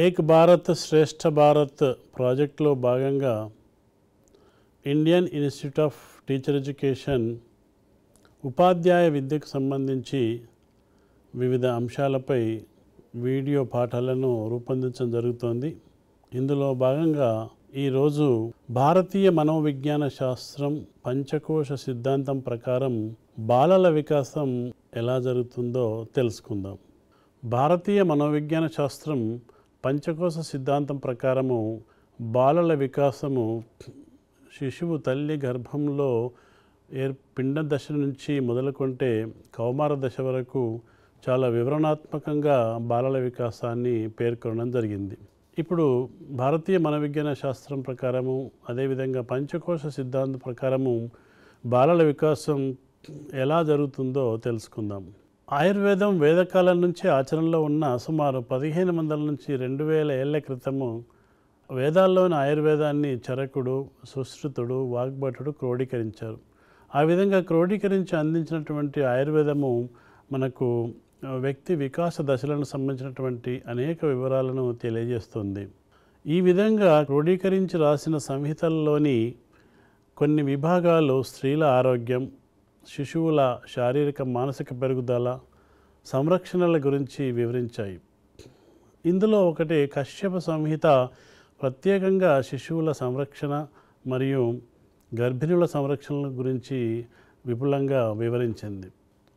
ఏక్ భారత్ శ్రేష్ఠ భారత్ ప్రాజెక్టులో భాగంగా Indian institute of teacher education ఉపాధ్యాయ విద్యకు సంబంధించి వివిధ అంశాలపై వీడియో పాఠాలను రూపొందించడం జరుగుతోంది. ఇందులో భాగంగా ఈరోజు భారతీయ మనోవిజ్ఞాన శాస్త్రం పంచకోశ సిద్ధాంతం ప్రకారం బాలల వికాసం ఎలా జరుగుతుందో తెలుసుకుందాం. భారతీయ మనోవిజ్ఞాన శాస్త్రం పంచకోశ సిద్ధాంతం ప్రకారము బాలల వికాసము శిశువు తల్లి గర్భంలో పిండ దశ నుంచి మొదలుకొంటే కౌమార దశ వరకు చాలా వివరణాత్మకంగా బాలల వికాసాన్ని పేర్కొనడం జరిగింది. ఇప్పుడు భారతీయ మనోవిజ్ఞాన శాస్త్రం ప్రకారము అదేవిధంగా పంచకోశ సిద్ధాంతం ప్రకారము బాలల వికాసం ఎలా జరుగుతుందో తెలుసుకుందాం. ఆయుర్వేదం వేదకాలం నుంచి ఆచరణలో ఉన్న సుమారు 1500 నుంచి 2000 ఏళ్ల క్రితము వేదాల్లోని ఆయుర్వేదాన్ని చరకుడు, సుశ్రుతుడు, వాగ్భటుడు క్రోడీకరించారు. ఆ విధంగా క్రోడీకరించి అందించినటువంటి ఆయుర్వేదము మనకు వ్యక్తి వికాస దశలను సంబంధించినటువంటి అనేక వివరాలను తెలియజేస్తుంది. ఈ విధంగా క్రోడీకరించి రాసిన సంహితల్లోని కొన్ని విభాగాలు స్త్రీల ఆరోగ్యం, శిశువుల శారీరక మానసిక పెరుగుదల, సంరక్షణల గురించి వివరించాయి. ఇందులో ఒకటి కశ్యప సంహిత ప్రత్యేకంగా శిశువుల సంరక్షణ మరియు గర్భిణుల సంరక్షణల గురించి విపులంగా వివరించింది.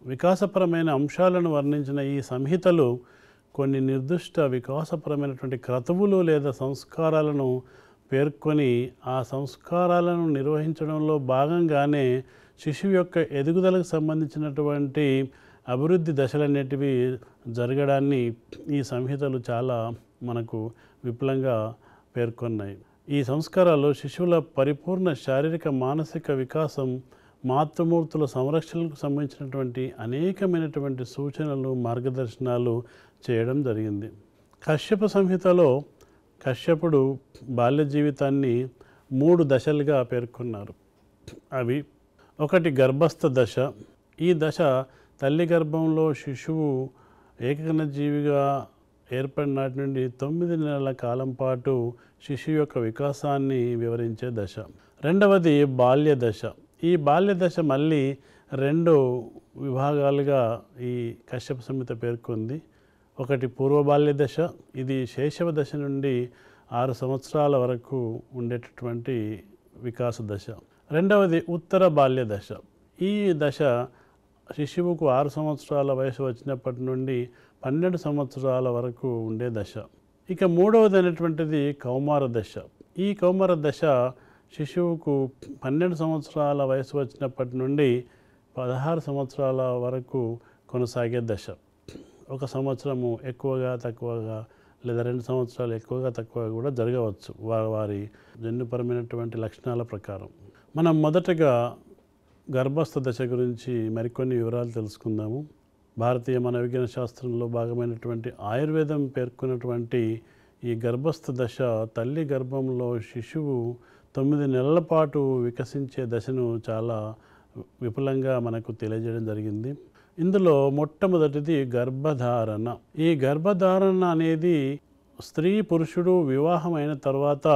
వికాసపరమైన అంశాలను వర్ణించిన ఈ సంహితలు కొన్ని నిర్దిష్ట వికాసపరమైనటువంటి క్రతువులు లేదా సంస్కారాలను పేర్కొని ఆ సంస్కారాలను నిర్వహించడంలో భాగంగానే శిశువు యొక్క ఎదుగుదలకు సంబంధించినటువంటి అభివృద్ధి దశలన్నిటివి జరగడాన్ని ఈ సంహితలు చాలా మనకు విపులంగా పేర్కొన్నాయి. ఈ సంస్కారాలు శిశువుల పరిపూర్ణ శారీరక మానసిక వికాసం, మాతృమూర్తుల సంరక్షణకు సంబంధించినటువంటి అనేకమైనటువంటి సూచనలు, మార్గదర్శనాలు చేయడం జరిగింది. కశ్యప సంహితలో కశ్యపుడు బాల్య జీవితాన్ని 3 దశలుగా పేర్కొన్నారు. అవి ఒకటి గర్భస్థ దశ. ఈ దశ తల్లి గర్భంలో శిశువు ఏకకణజీవిగా ఏర్పడిన నాటి నుండి 9 నెలల కాలం పాటు శిశువు యొక్క వికాసాన్ని వివరించే దశ. రెండవది బాల్య దశ. ఈ బాల్య దశ మళ్ళీ 2 విభాగాలుగా ఈ కశ్యప సంహిత పేర్కొంది. ఒకటి పూర్వ బాల్య దశ, ఇది శైశవ దశ నుండి 6 సంవత్సరాల వరకు ఉండేటటువంటి వికాస దశ. రెండవది ఉత్తర బాల్య దశ. ఈ దశ శిశువుకు 6 సంవత్సరాల వయసు వచ్చినప్పటి నుండి 12 సంవత్సరాల వరకు ఉండే దశ. ఇక మూడవది అనేటువంటిది కౌమార దశ. ఈ కౌమార దశ శిశువుకు 12 సంవత్సరాల వయసు వచ్చినప్పటి నుండి 16 సంవత్సరాల వరకు కొనసాగే దశ. 1 సంవత్సరము ఎక్కువగా తక్కువగా లేదా 2 సంవత్సరాలు ఎక్కువగా తక్కువగా కూడా జరగవచ్చు వారి జన్యుపరమైనటువంటి లక్షణాల ప్రకారం. మనం మొదటగా గర్భస్థ దశ గురించి మరికొన్ని వివరాలు తెలుసుకుందాము. భారతీయ మనోవిజ్ఞాన శాస్త్రంలో భాగమైనటువంటి ఆయుర్వేదం పేర్కొన్నటువంటి ఈ గర్భస్థ దశ తల్లి గర్భంలో శిశువు 9 నెలల పాటు వికసించే దశను చాలా విపులంగా మనకు తెలియజేయడం జరిగింది. ఇందులో మొట్టమొదటిది గర్భధారణ. ఈ గర్భధారణ అనేది స్త్రీ పురుషుడు వివాహం అయిన తర్వాత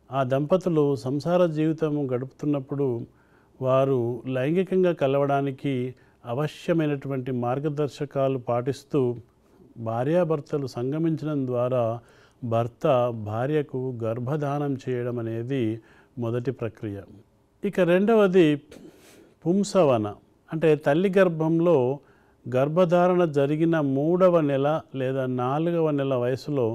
ఆ దంపతులు సంసార జీవితం గడుపుతున్నప్పుడు వారు లైంగికంగా కలవడానికి అవశ్యమైనటువంటి మార్గదర్శకాలు పాటిస్తూ భార్యాభర్తలు సంగమించడం ద్వారా భర్త భార్యకు గర్భధానం చేయడం అనేది మొదటి ప్రక్రియ. ఇక రెండవది పుంసవన. అంటే తల్లి గర్భంలో గర్భధారణ జరిగిన 3వ నెల లేదా 4వ నెల వయసులో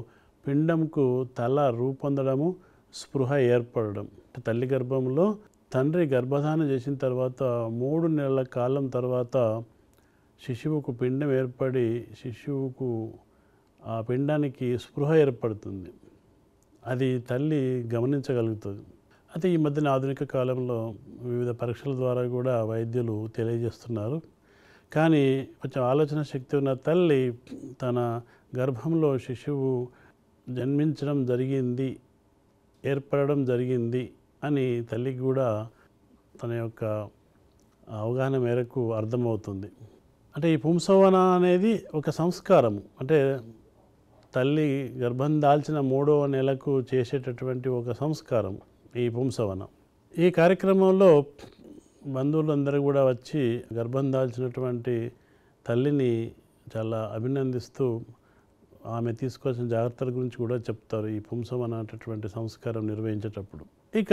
పిండంకు తల రూపొందడము, స్పృహ ఏర్పడడం. తల్లి గర్భంలో తండ్రి గర్భధారణ చేసిన తర్వాత 3 నెలల కాలం తర్వాత శిశువుకు పిండం ఏర్పడి శిశువుకు ఆ పిండానికి స్పృహ ఏర్పడుతుంది. అది తల్లి గమనించగలుగుతుంది. అయితే ఈ మధ్యన ఆధునిక కాలంలో వివిధ పరీక్షల ద్వారా కూడా వైద్యులు తెలియజేస్తున్నారు. కానీ కొంచెం ఆలోచన శక్తి ఉన్న తల్లి తన గర్భంలో శిశువు జన్మించడం జరిగింది, ఏర్పడడం జరిగింది అని తల్లికి కూడా తన యొక్క అవగాహన మేరకు అర్థమవుతుంది. అంటే ఈ పుంసవన అనేది ఒక సంస్కారము. అంటే తల్లి గర్భం దాల్చిన 3వ నెలకు చేసేటటువంటి ఒక సంస్కారం ఈ పుంసవనం. ఈ కార్యక్రమంలో బంధువులందరూ కూడా వచ్చి గర్భం దాల్చినటువంటి తల్లిని చాలా అభినందిస్తూ ఆమె తీసుకోవాల్సిన జాగ్రత్తల గురించి కూడా చెప్తారు ఈ పుంసవన అనేటటువంటి సంస్కారం నిర్వహించేటప్పుడు. ఇక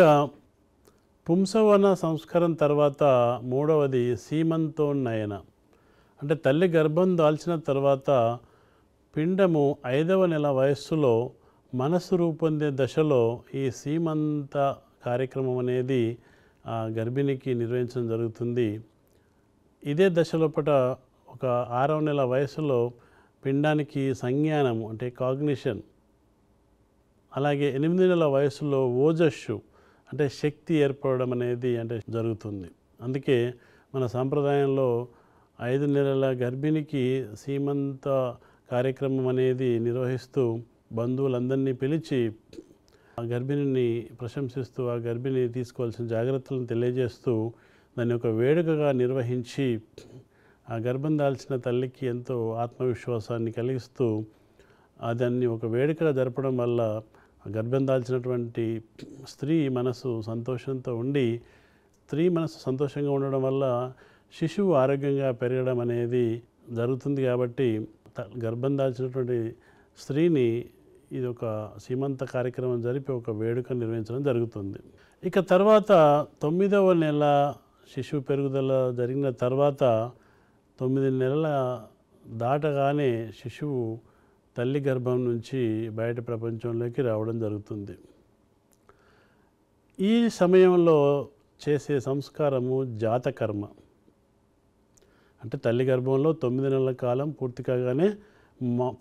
పుంసవన సంస్కారం తర్వాత 3వది సీమంతోన్నయన. అంటే తల్లి గర్భం దాల్చిన తర్వాత పిండము 5వ నెల వయస్సులో మనసు రూపొందే దశలో ఈ సీమంత కార్యక్రమం అనేది ఆ గర్భిణికి నిర్వహించడం జరుగుతుంది. ఇదే దశలోపట ఒక 6వ నెల వయసులో పిండానికి సంజ్ఞానం అంటే కాగ్నిషన్, అలాగే 8 నెలల వయసులో ఓజస్సు అంటే శక్తి ఏర్పడడం అనేది అంటే జరుగుతుంది. అందుకే మన సాంప్రదాయంలో 5 నెలల గర్భిణికి సీమంత కార్యక్రమం అనేది నిర్వహిస్తూ బంధువులందరినీ పిలిచి ఆ గర్భిణిని ప్రశంసిస్తూ ఆ గర్భిణి తీసుకోవాల్సిన జాగ్రత్తలను తెలియజేస్తూ దాన్ని ఒక వేడుకగా నిర్వహించి ఆ గర్భం దాల్చిన తల్లికి ఎంతో ఆత్మవిశ్వాసాన్ని కలిగిస్తూ దాన్ని ఒక వేడుకగా జరపడం వల్ల గర్భం దాల్చినటువంటి స్త్రీ మనసు సంతోషంతో ఉండి, స్త్రీ మనసు సంతోషంగా ఉండడం వల్ల శిశువు ఆరోగ్యంగా పెరగడం అనేది జరుగుతుంది. కాబట్టి గర్భం దాల్చినటువంటి స్త్రీని ఇది ఒక సీమంత కార్యక్రమం జరిపి ఒక వేడుక నిర్వహించడం జరుగుతుంది. ఇక తర్వాత 9వ నెల శిశువు పెరుగుదల జరిగిన తర్వాత 9 నెలల దాటగానే శిశువు తల్లి గర్భం నుంచి బయట ప్రపంచంలోకి రావడం జరుగుతుంది. ఈ సమయంలో చేసే సంస్కారము జాతకర్మ. అంటే తల్లి గర్భంలో 9 నెలల కాలం పూర్తి కాగానే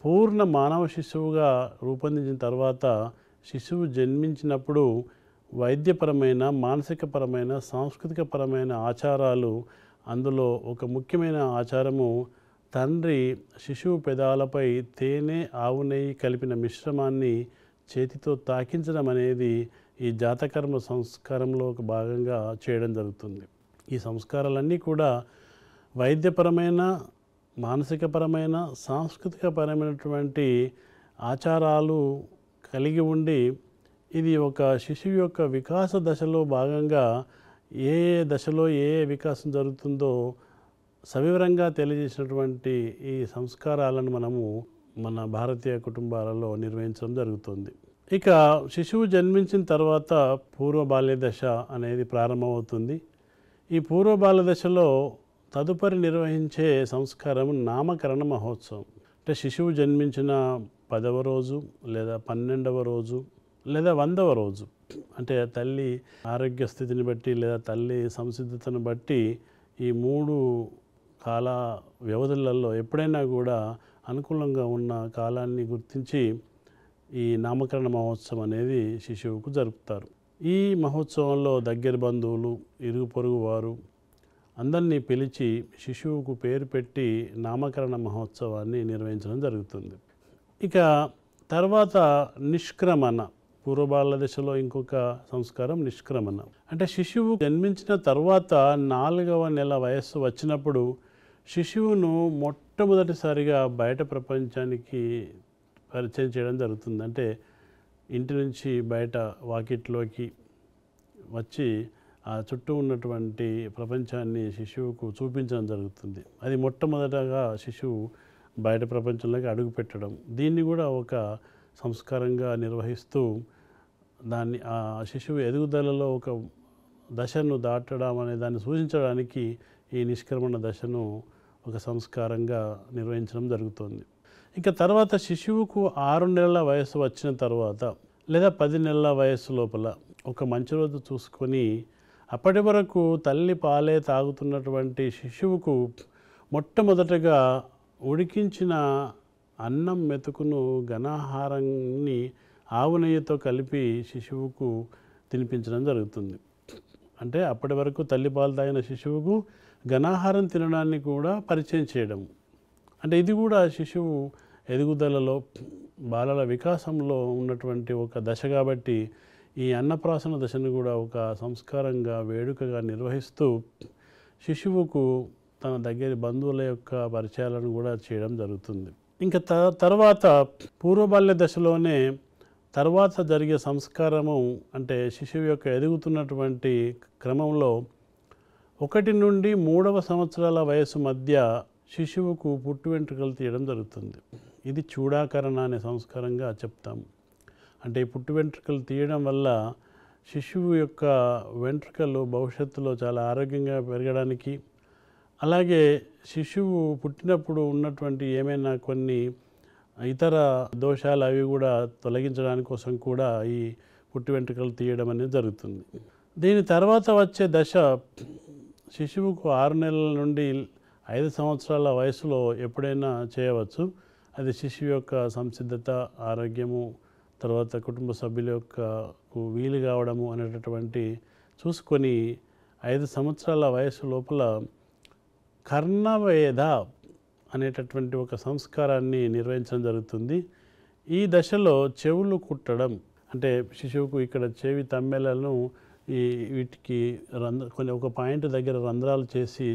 పూర్ణ మానవ శిశువుగా రూపొందించిన తర్వాత శిశువు జన్మించినప్పుడు వైద్యపరమైన, మానసికపరమైన, సాంస్కృతికపరమైన ఆచారాలు, అందులో ఒక ముఖ్యమైన ఆచారము తండ్రి శిశువు పెదాలపై తేనె, ఆవు నెయ్యి కలిపిన మిశ్రమాన్ని చేతితో తాకించడం అనేది ఈ జాతకర్మ సంస్కారంలో ఒక భాగంగా చేయడం జరుగుతుంది. ఈ సంస్కారాలన్నీ కూడా వైద్యపరమైన, మానసికపరమైన, సాంస్కృతికపరమైనటువంటి ఆచారాలు కలిగి ఉండి ఇది ఒక శిశువు యొక్క వికాస దశలో భాగంగా ఏ దశలో ఏ వికాసం జరుగుతుందో సవివరంగా తెలియజేసినటువంటి ఈ సంస్కారాలను మనము మన భారతీయ కుటుంబాలలో నిర్వహించడం జరుగుతుంది. ఇక శిశువు జన్మించిన తర్వాత పూర్వ బాల్య దశ అనేది ప్రారంభమవుతుంది. ఈ పూర్వ బాల్య దశలో తదుపరి నిర్వహించే సంస్కారం నామకరణ మహోత్సవం. అంటే శిశువు జన్మించిన 10వ రోజు లేదా 12వ రోజు లేదా 100వ రోజు, అంటే తల్లి ఆరోగ్య స్థితిని బట్టి లేదా తల్లి సంసిద్ధతను బట్టి ఈ 3 కాల వ్యవధులలో ఎప్పుడైనా కూడా అనుకూలంగా ఉన్న కాలాన్ని గుర్తించి ఈ నామకరణ మహోత్సవం అనేది శిశువుకు జరుపుతారు. ఈ మహోత్సవంలో దగ్గర బంధువులు, ఇరుగు పొరుగు వారు అందరినీ పిలిచి శిశువుకు పేరు పెట్టి నామకరణ మహోత్సవాన్ని నిర్వహించడం జరుగుతుంది. ఇక తర్వాత నిష్క్రమణ. పూర్వబాల దశలో ఇంకొక సంస్కారం నిష్క్రమణ. అంటే శిశువు జన్మించిన తర్వాత 4వ నెల వయస్సు వచ్చినప్పుడు శిశువును మొట్టమొదటిసారిగా బయట ప్రపంచానికి పరిచయం చేయడం జరుగుతుంది. అంటే ఇంటి నుంచి బయట వాకిట్లోకి వచ్చి ఆ చుట్టూ ఉన్నటువంటి ప్రపంచాన్ని శిశువుకు చూపించడం జరుగుతుంది. అది మొట్టమొదటగా శిశువు బయట ప్రపంచంలోకి అడుగు పెట్టడం. దీన్ని కూడా ఒక సంస్కారంగా నిర్వహిస్తూ దాన్ని ఆ శిశువు ఎదుగుదలలో ఒక దశను దాటడం అనే దాన్ని సూచించడానికి ఈ నిష్క్రమణ దశను ఒక సంస్కారంగా నిర్వహించడం జరుగుతుంది. ఇక తర్వాత శిశువుకు 6 నెలల వయసు వచ్చిన తర్వాత లేదా 10 నెలల వయసు లోపల ఒక మంచి రోజు చూసుకొని అప్పటి వరకు తల్లి పాలే తాగుతున్నటువంటి శిశువుకు మొట్టమొదటగా ఉడికించిన అన్నం మెతుకును ఘనాహారాన్ని ఆవు నెయ్యితో కలిపి శిశువుకు తినిపించడం జరుగుతుంది. అంటే అప్పటి వరకు తల్లి పాలు తాగిన శిశువుకు ఘనాహారం తినడాన్ని కూడా పరిచయం చేయడం. అంటే ఇది కూడా శిశువు ఎదుగుదలలో, బాలల వికాసంలో ఉన్నటువంటి ఒక దశ కాబట్టి ఈ అన్నప్రాసన దశను కూడా ఒక సంస్కారంగా, వేడుకగా నిర్వహిస్తూ శిశువుకు తన దగ్గర బంధువుల యొక్క పరిచయాలను కూడా చేయడం జరుగుతుంది. ఇంకా తర్వాత పూర్వబాల్య దశలోనే తర్వాత జరిగే సంస్కారము అంటే శిశువు యొక్క ఎదుగుతున్నటువంటి క్రమంలో 1 నుండి 3వ సంవత్సరాల వయసు మధ్య శిశువుకు పుట్టు వెంట్రుకలు తీయడం జరుగుతుంది. ఇది చూడాకరణ అనే సంస్కారంగా చెప్తాము. అంటే ఈ పుట్టు వెంట్రుకలు తీయడం వల్ల శిశువు యొక్క వెంట్రుకలు భవిష్యత్తులో చాలా ఆరోగ్యంగా పెరగడానికి, అలాగే శిశువు పుట్టినప్పుడు ఉన్నటువంటి ఏమైనా కొన్ని ఇతర దోషాలు అవి కూడా తొలగించడానికి కోసం కూడా ఈ పుట్టు వెంట్రుకలు తీయడం అనేది జరుగుతుంది. దీని తర్వాత వచ్చే దశ శిశువుకు 6 నెలల నుండి 5 సంవత్సరాల వయసులో ఎప్పుడైనా చేయవచ్చు. అది శిశువు యొక్క సంసిద్ధత, ఆరోగ్యము, తర్వాత కుటుంబ సభ్యుల యొక్క వీలు కావడము అనేటటువంటి చూసుకొని 5 సంవత్సరాల వయసు లోపల కర్ణవేద అనేటటువంటి ఒక సంస్కారాన్ని నిర్వహించడం జరుగుతుంది. ఈ దశలో చెవులు కుట్టడం అంటే శిశువుకు ఇక్కడ చెవి తమ్మెలను వీటికి కొన్ని ఒక పాయింట్ దగ్గర రంధ్రాలు చేసి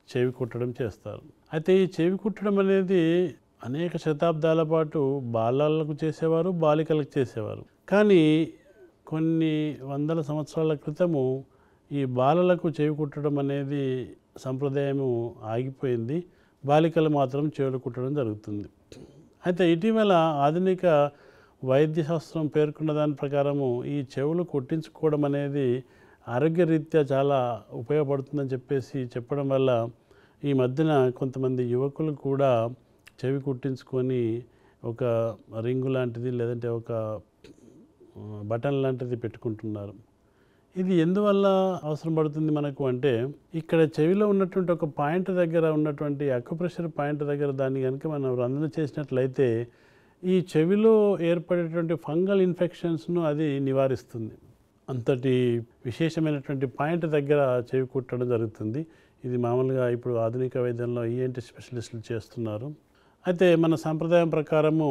చెవి కుట్టడం చేస్తారు. అయితే ఈ చెవి కుట్టడం అనేది అనేక శతాబ్దాల పాటు బాలలకు చేసేవారు, బాలికలకు చేసేవారు. కానీ కొన్ని వందల సంవత్సరాల క్రితము ఈ బాలలకు చెవి కుట్టడం అనేది సంప్రదాయము ఆగిపోయింది. బాలికలు మాత్రం చెవులు కుట్టడం జరుగుతుంది. అయితే ఇటీవల ఆధునిక వైద్యశాస్త్రం పేర్కొన్న దాని ప్రకారము ఈ చెవులు కుట్టించుకోవడం అనేది ఆరోగ్యరీత్యా చాలా ఉపయోగపడుతుందని చెప్పడం వల్ల ఈ మధ్యన కొంతమంది యువకులు కూడా చెవి కుట్టించుకొని ఒక రింగు లాంటిది లేదంటే ఒక బటన్ లాంటిది పెట్టుకుంటున్నారు. ఇది ఎందువల్ల అవసరం పడుతుంది మనకు అంటే, ఇక్కడ చెవిలో ఉన్నటువంటి ఒక పాయింట్ దగ్గర ఉన్నటువంటి అక్యుప్రెషర్ పాయింట్ దగ్గర దాన్ని కనుక మనం రంధ్రం చేసినట్లయితే ఈ చెవిలో ఏర్పడేటువంటి ఫంగల్ ఇన్ఫెక్షన్స్ను అది నివారిస్తుంది. అంతటి విశేషమైనటువంటి పాయింట్ దగ్గర చెవి కుట్టడం జరుగుతుంది. ఇది మామూలుగా ఇప్పుడు ఆధునిక వైద్యంలో ఈఎన్టీ స్పెషలిస్టులు చేస్తున్నారు. అయితే మన సాంప్రదాయం ప్రకారము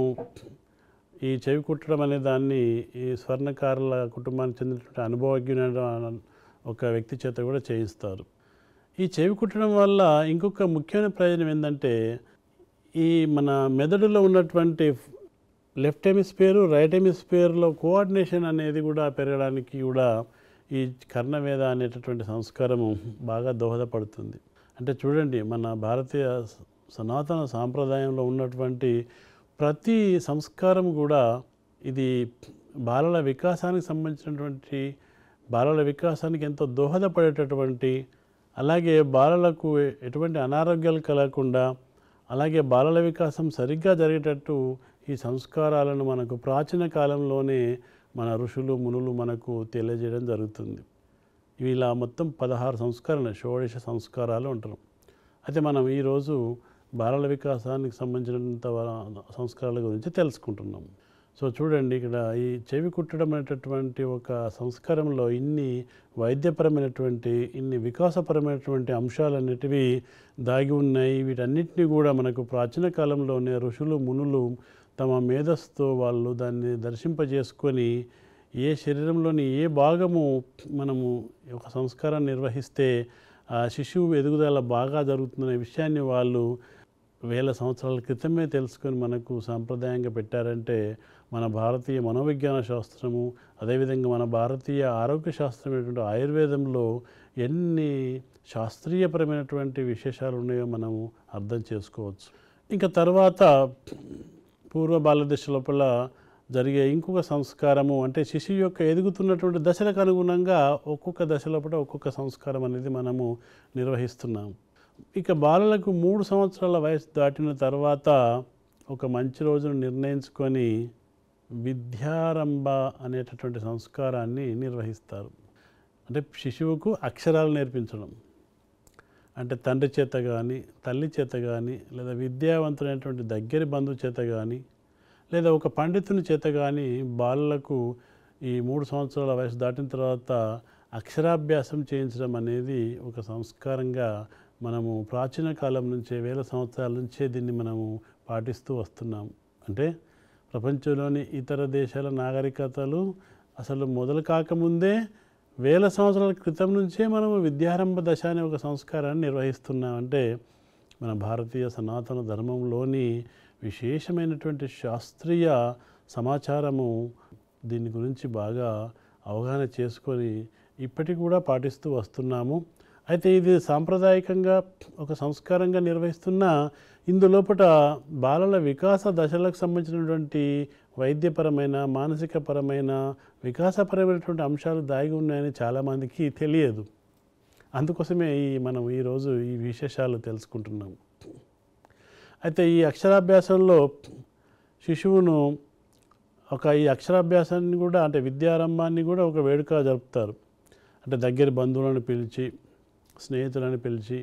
ఈ చెవి కుట్టడం అనే దాన్ని ఈ స్వర్ణకారుల కుటుంబానికి చెందినటువంటి అనుభవజ్ఞుడైన ఒక వ్యక్తి చేత కూడా చేయిస్తారు. ఈ చెవి కుట్టడం వల్ల ఇంకొక ముఖ్యమైన ప్రయోజనం ఏంటంటే, ఈ మన మెదడులో ఉన్నటువంటి లెఫ్ట్ హెమిస్ఫియర్, రైట్ హెమిస్ఫియర్లో కోఆర్డినేషన్ అనేది కూడా పెరగడానికి కూడా ఈ కర్ణవేద అనేటటువంటి సంస్కారము బాగా దోహదపడుతుంది. అంటే చూడండి, మన భారతీయ సనాతన సాంప్రదాయంలో ఉన్నటువంటి ప్రతి సంస్కారం కూడా ఇది బాలల వికాసానికి సంబంధించినటువంటి, బాలల వికాసానికి ఎంతో దోహదపడేటటువంటి, అలాగే బాలలకు ఎటువంటి అనారోగ్యాలు కలగకుండా, అలాగే బాలల వికాసం సరిగ్గా జరిగేటట్టు ఈ సంస్కారాలను మనకు ప్రాచీన కాలంలోనే మన ఋషులు మునులు మనకు తెలియజేయడం జరుగుతుంది. ఇవి ఇలా మొత్తం 16 సంస్కారాలు, షోడశ సంస్కారాలు అంటారు. అయితే మనం ఈరోజు బాలల వికాసానికి సంబంధించినంత సంస్కారాల గురించి తెలుసుకుంటున్నాం. సో చూడండి, ఇక్కడ ఈ చెవి కుట్టడం అనేటటువంటి ఒక సంస్కారంలో ఇన్ని వైద్యపరమైనటువంటి, ఇన్ని వికాసపరమైనటువంటి అంశాలన్నిటివి దాగి ఉన్నాయి. వీటన్నిటిని కూడా మనకు ప్రాచీన కాలంలోనే ఋషులు మునులు తమ మేధస్సుతో వాళ్ళు దాన్ని దర్శింపజేసుకొని ఏ శరీరంలోని ఏ భాగము మనము ఒక సంస్కారాన్ని నిర్వహిస్తే ఆ శిశువు ఎదుగుదల బాగా జరుగుతుందనే విషయాన్ని వాళ్ళు వేల సంవత్సరాల క్రితమే తెలుసుకొని మనకు సాంప్రదాయంగా పెట్టారంటే మన భారతీయ మనోవిజ్ఞాన శాస్త్రము, అదేవిధంగా మన భారతీయ ఆరోగ్య శాస్త్రమైనటువంటి ఆయుర్వేదంలో ఎన్ని శాస్త్రీయపరమైనటువంటి విశేషాలు ఉన్నాయో మనము అర్థం చేసుకోవచ్చు. ఇంకా తర్వాత పూర్వ బాల్యదశ లోపల జరిగే ఇంకొక సంస్కారము అంటే శిశువు యొక్క ఎదుగుతున్నటువంటి దశలకు అనుగుణంగా ఒక్కొక్క దశ లోపల ఒక్కొక్క సంస్కారం అనేది మనము నిర్వహిస్తున్నాం. ఇక బాలలకు 3 సంవత్సరాల వయసు దాటిన తర్వాత ఒక మంచి రోజును నిర్ణయించుకొని విద్యారంభ అనేటటువంటి సంస్కారాన్ని నిర్వహిస్తారు. అంటే శిశువుకు అక్షరాలు నేర్పించడం, అంటే తండ్రి చేత కానీ, తల్లి చేత కానీ, లేదా విద్యావంతులైనటువంటి దగ్గరి బంధువు చేత కానీ, లేదా ఒక పండితుని చేత కానీ బాలలకు ఈ 3 సంవత్సరాల వయసు దాటిన తర్వాత అక్షరాభ్యాసం చేయించడం అనేది ఒక సంస్కారంగా మనము ప్రాచీన కాలం నుంచే, వేల సంవత్సరాల నుంచే దీన్ని మనము పాటిస్తూ వస్తున్నాం. అంటే ప్రపంచంలోని ఇతర దేశాల నాగరికతలు అసలు మొదలు కాకముందే వేల సంవత్సరాల క్రితం నుంచే మనము విద్యారంభ దశ అనే ఒక సంస్కారాన్ని నిర్వహిస్తున్నాం. అంటే మన భారతీయ సనాతన ధర్మంలోని విశేషమైనటువంటి శాస్త్రీయ సమాచారము దీని గురించి బాగా అవగాహన చేసుకొని ఇప్పటికి కూడా పాటిస్తూ వస్తున్నాము. అయితే ఇది సాంప్రదాయకంగా ఒక సంస్కారంగా నిర్వహిస్తున్న ఇందులోపట బాలల వికాస దశలకు సంబంధించినటువంటి వైద్యపరమైన, మానసికపరమైన, వికాసపరమైనటువంటి అంశాలు దాగి ఉన్నాయని చాలామందికి తెలియదు. అందుకోసమే మనం ఈరోజు ఈ విశేషాలు తెలుసుకుంటున్నాము. అయితే ఈ అక్షరాభ్యాసంలో శిశువును ఈ అక్షరాభ్యాసాన్ని కూడా అంటే విద్యారంభాన్ని కూడా ఒక వేడుక జరుపుతారు. అంటే దగ్గర బంధువులను పిలిచి, స్నేహితులను పిలిచి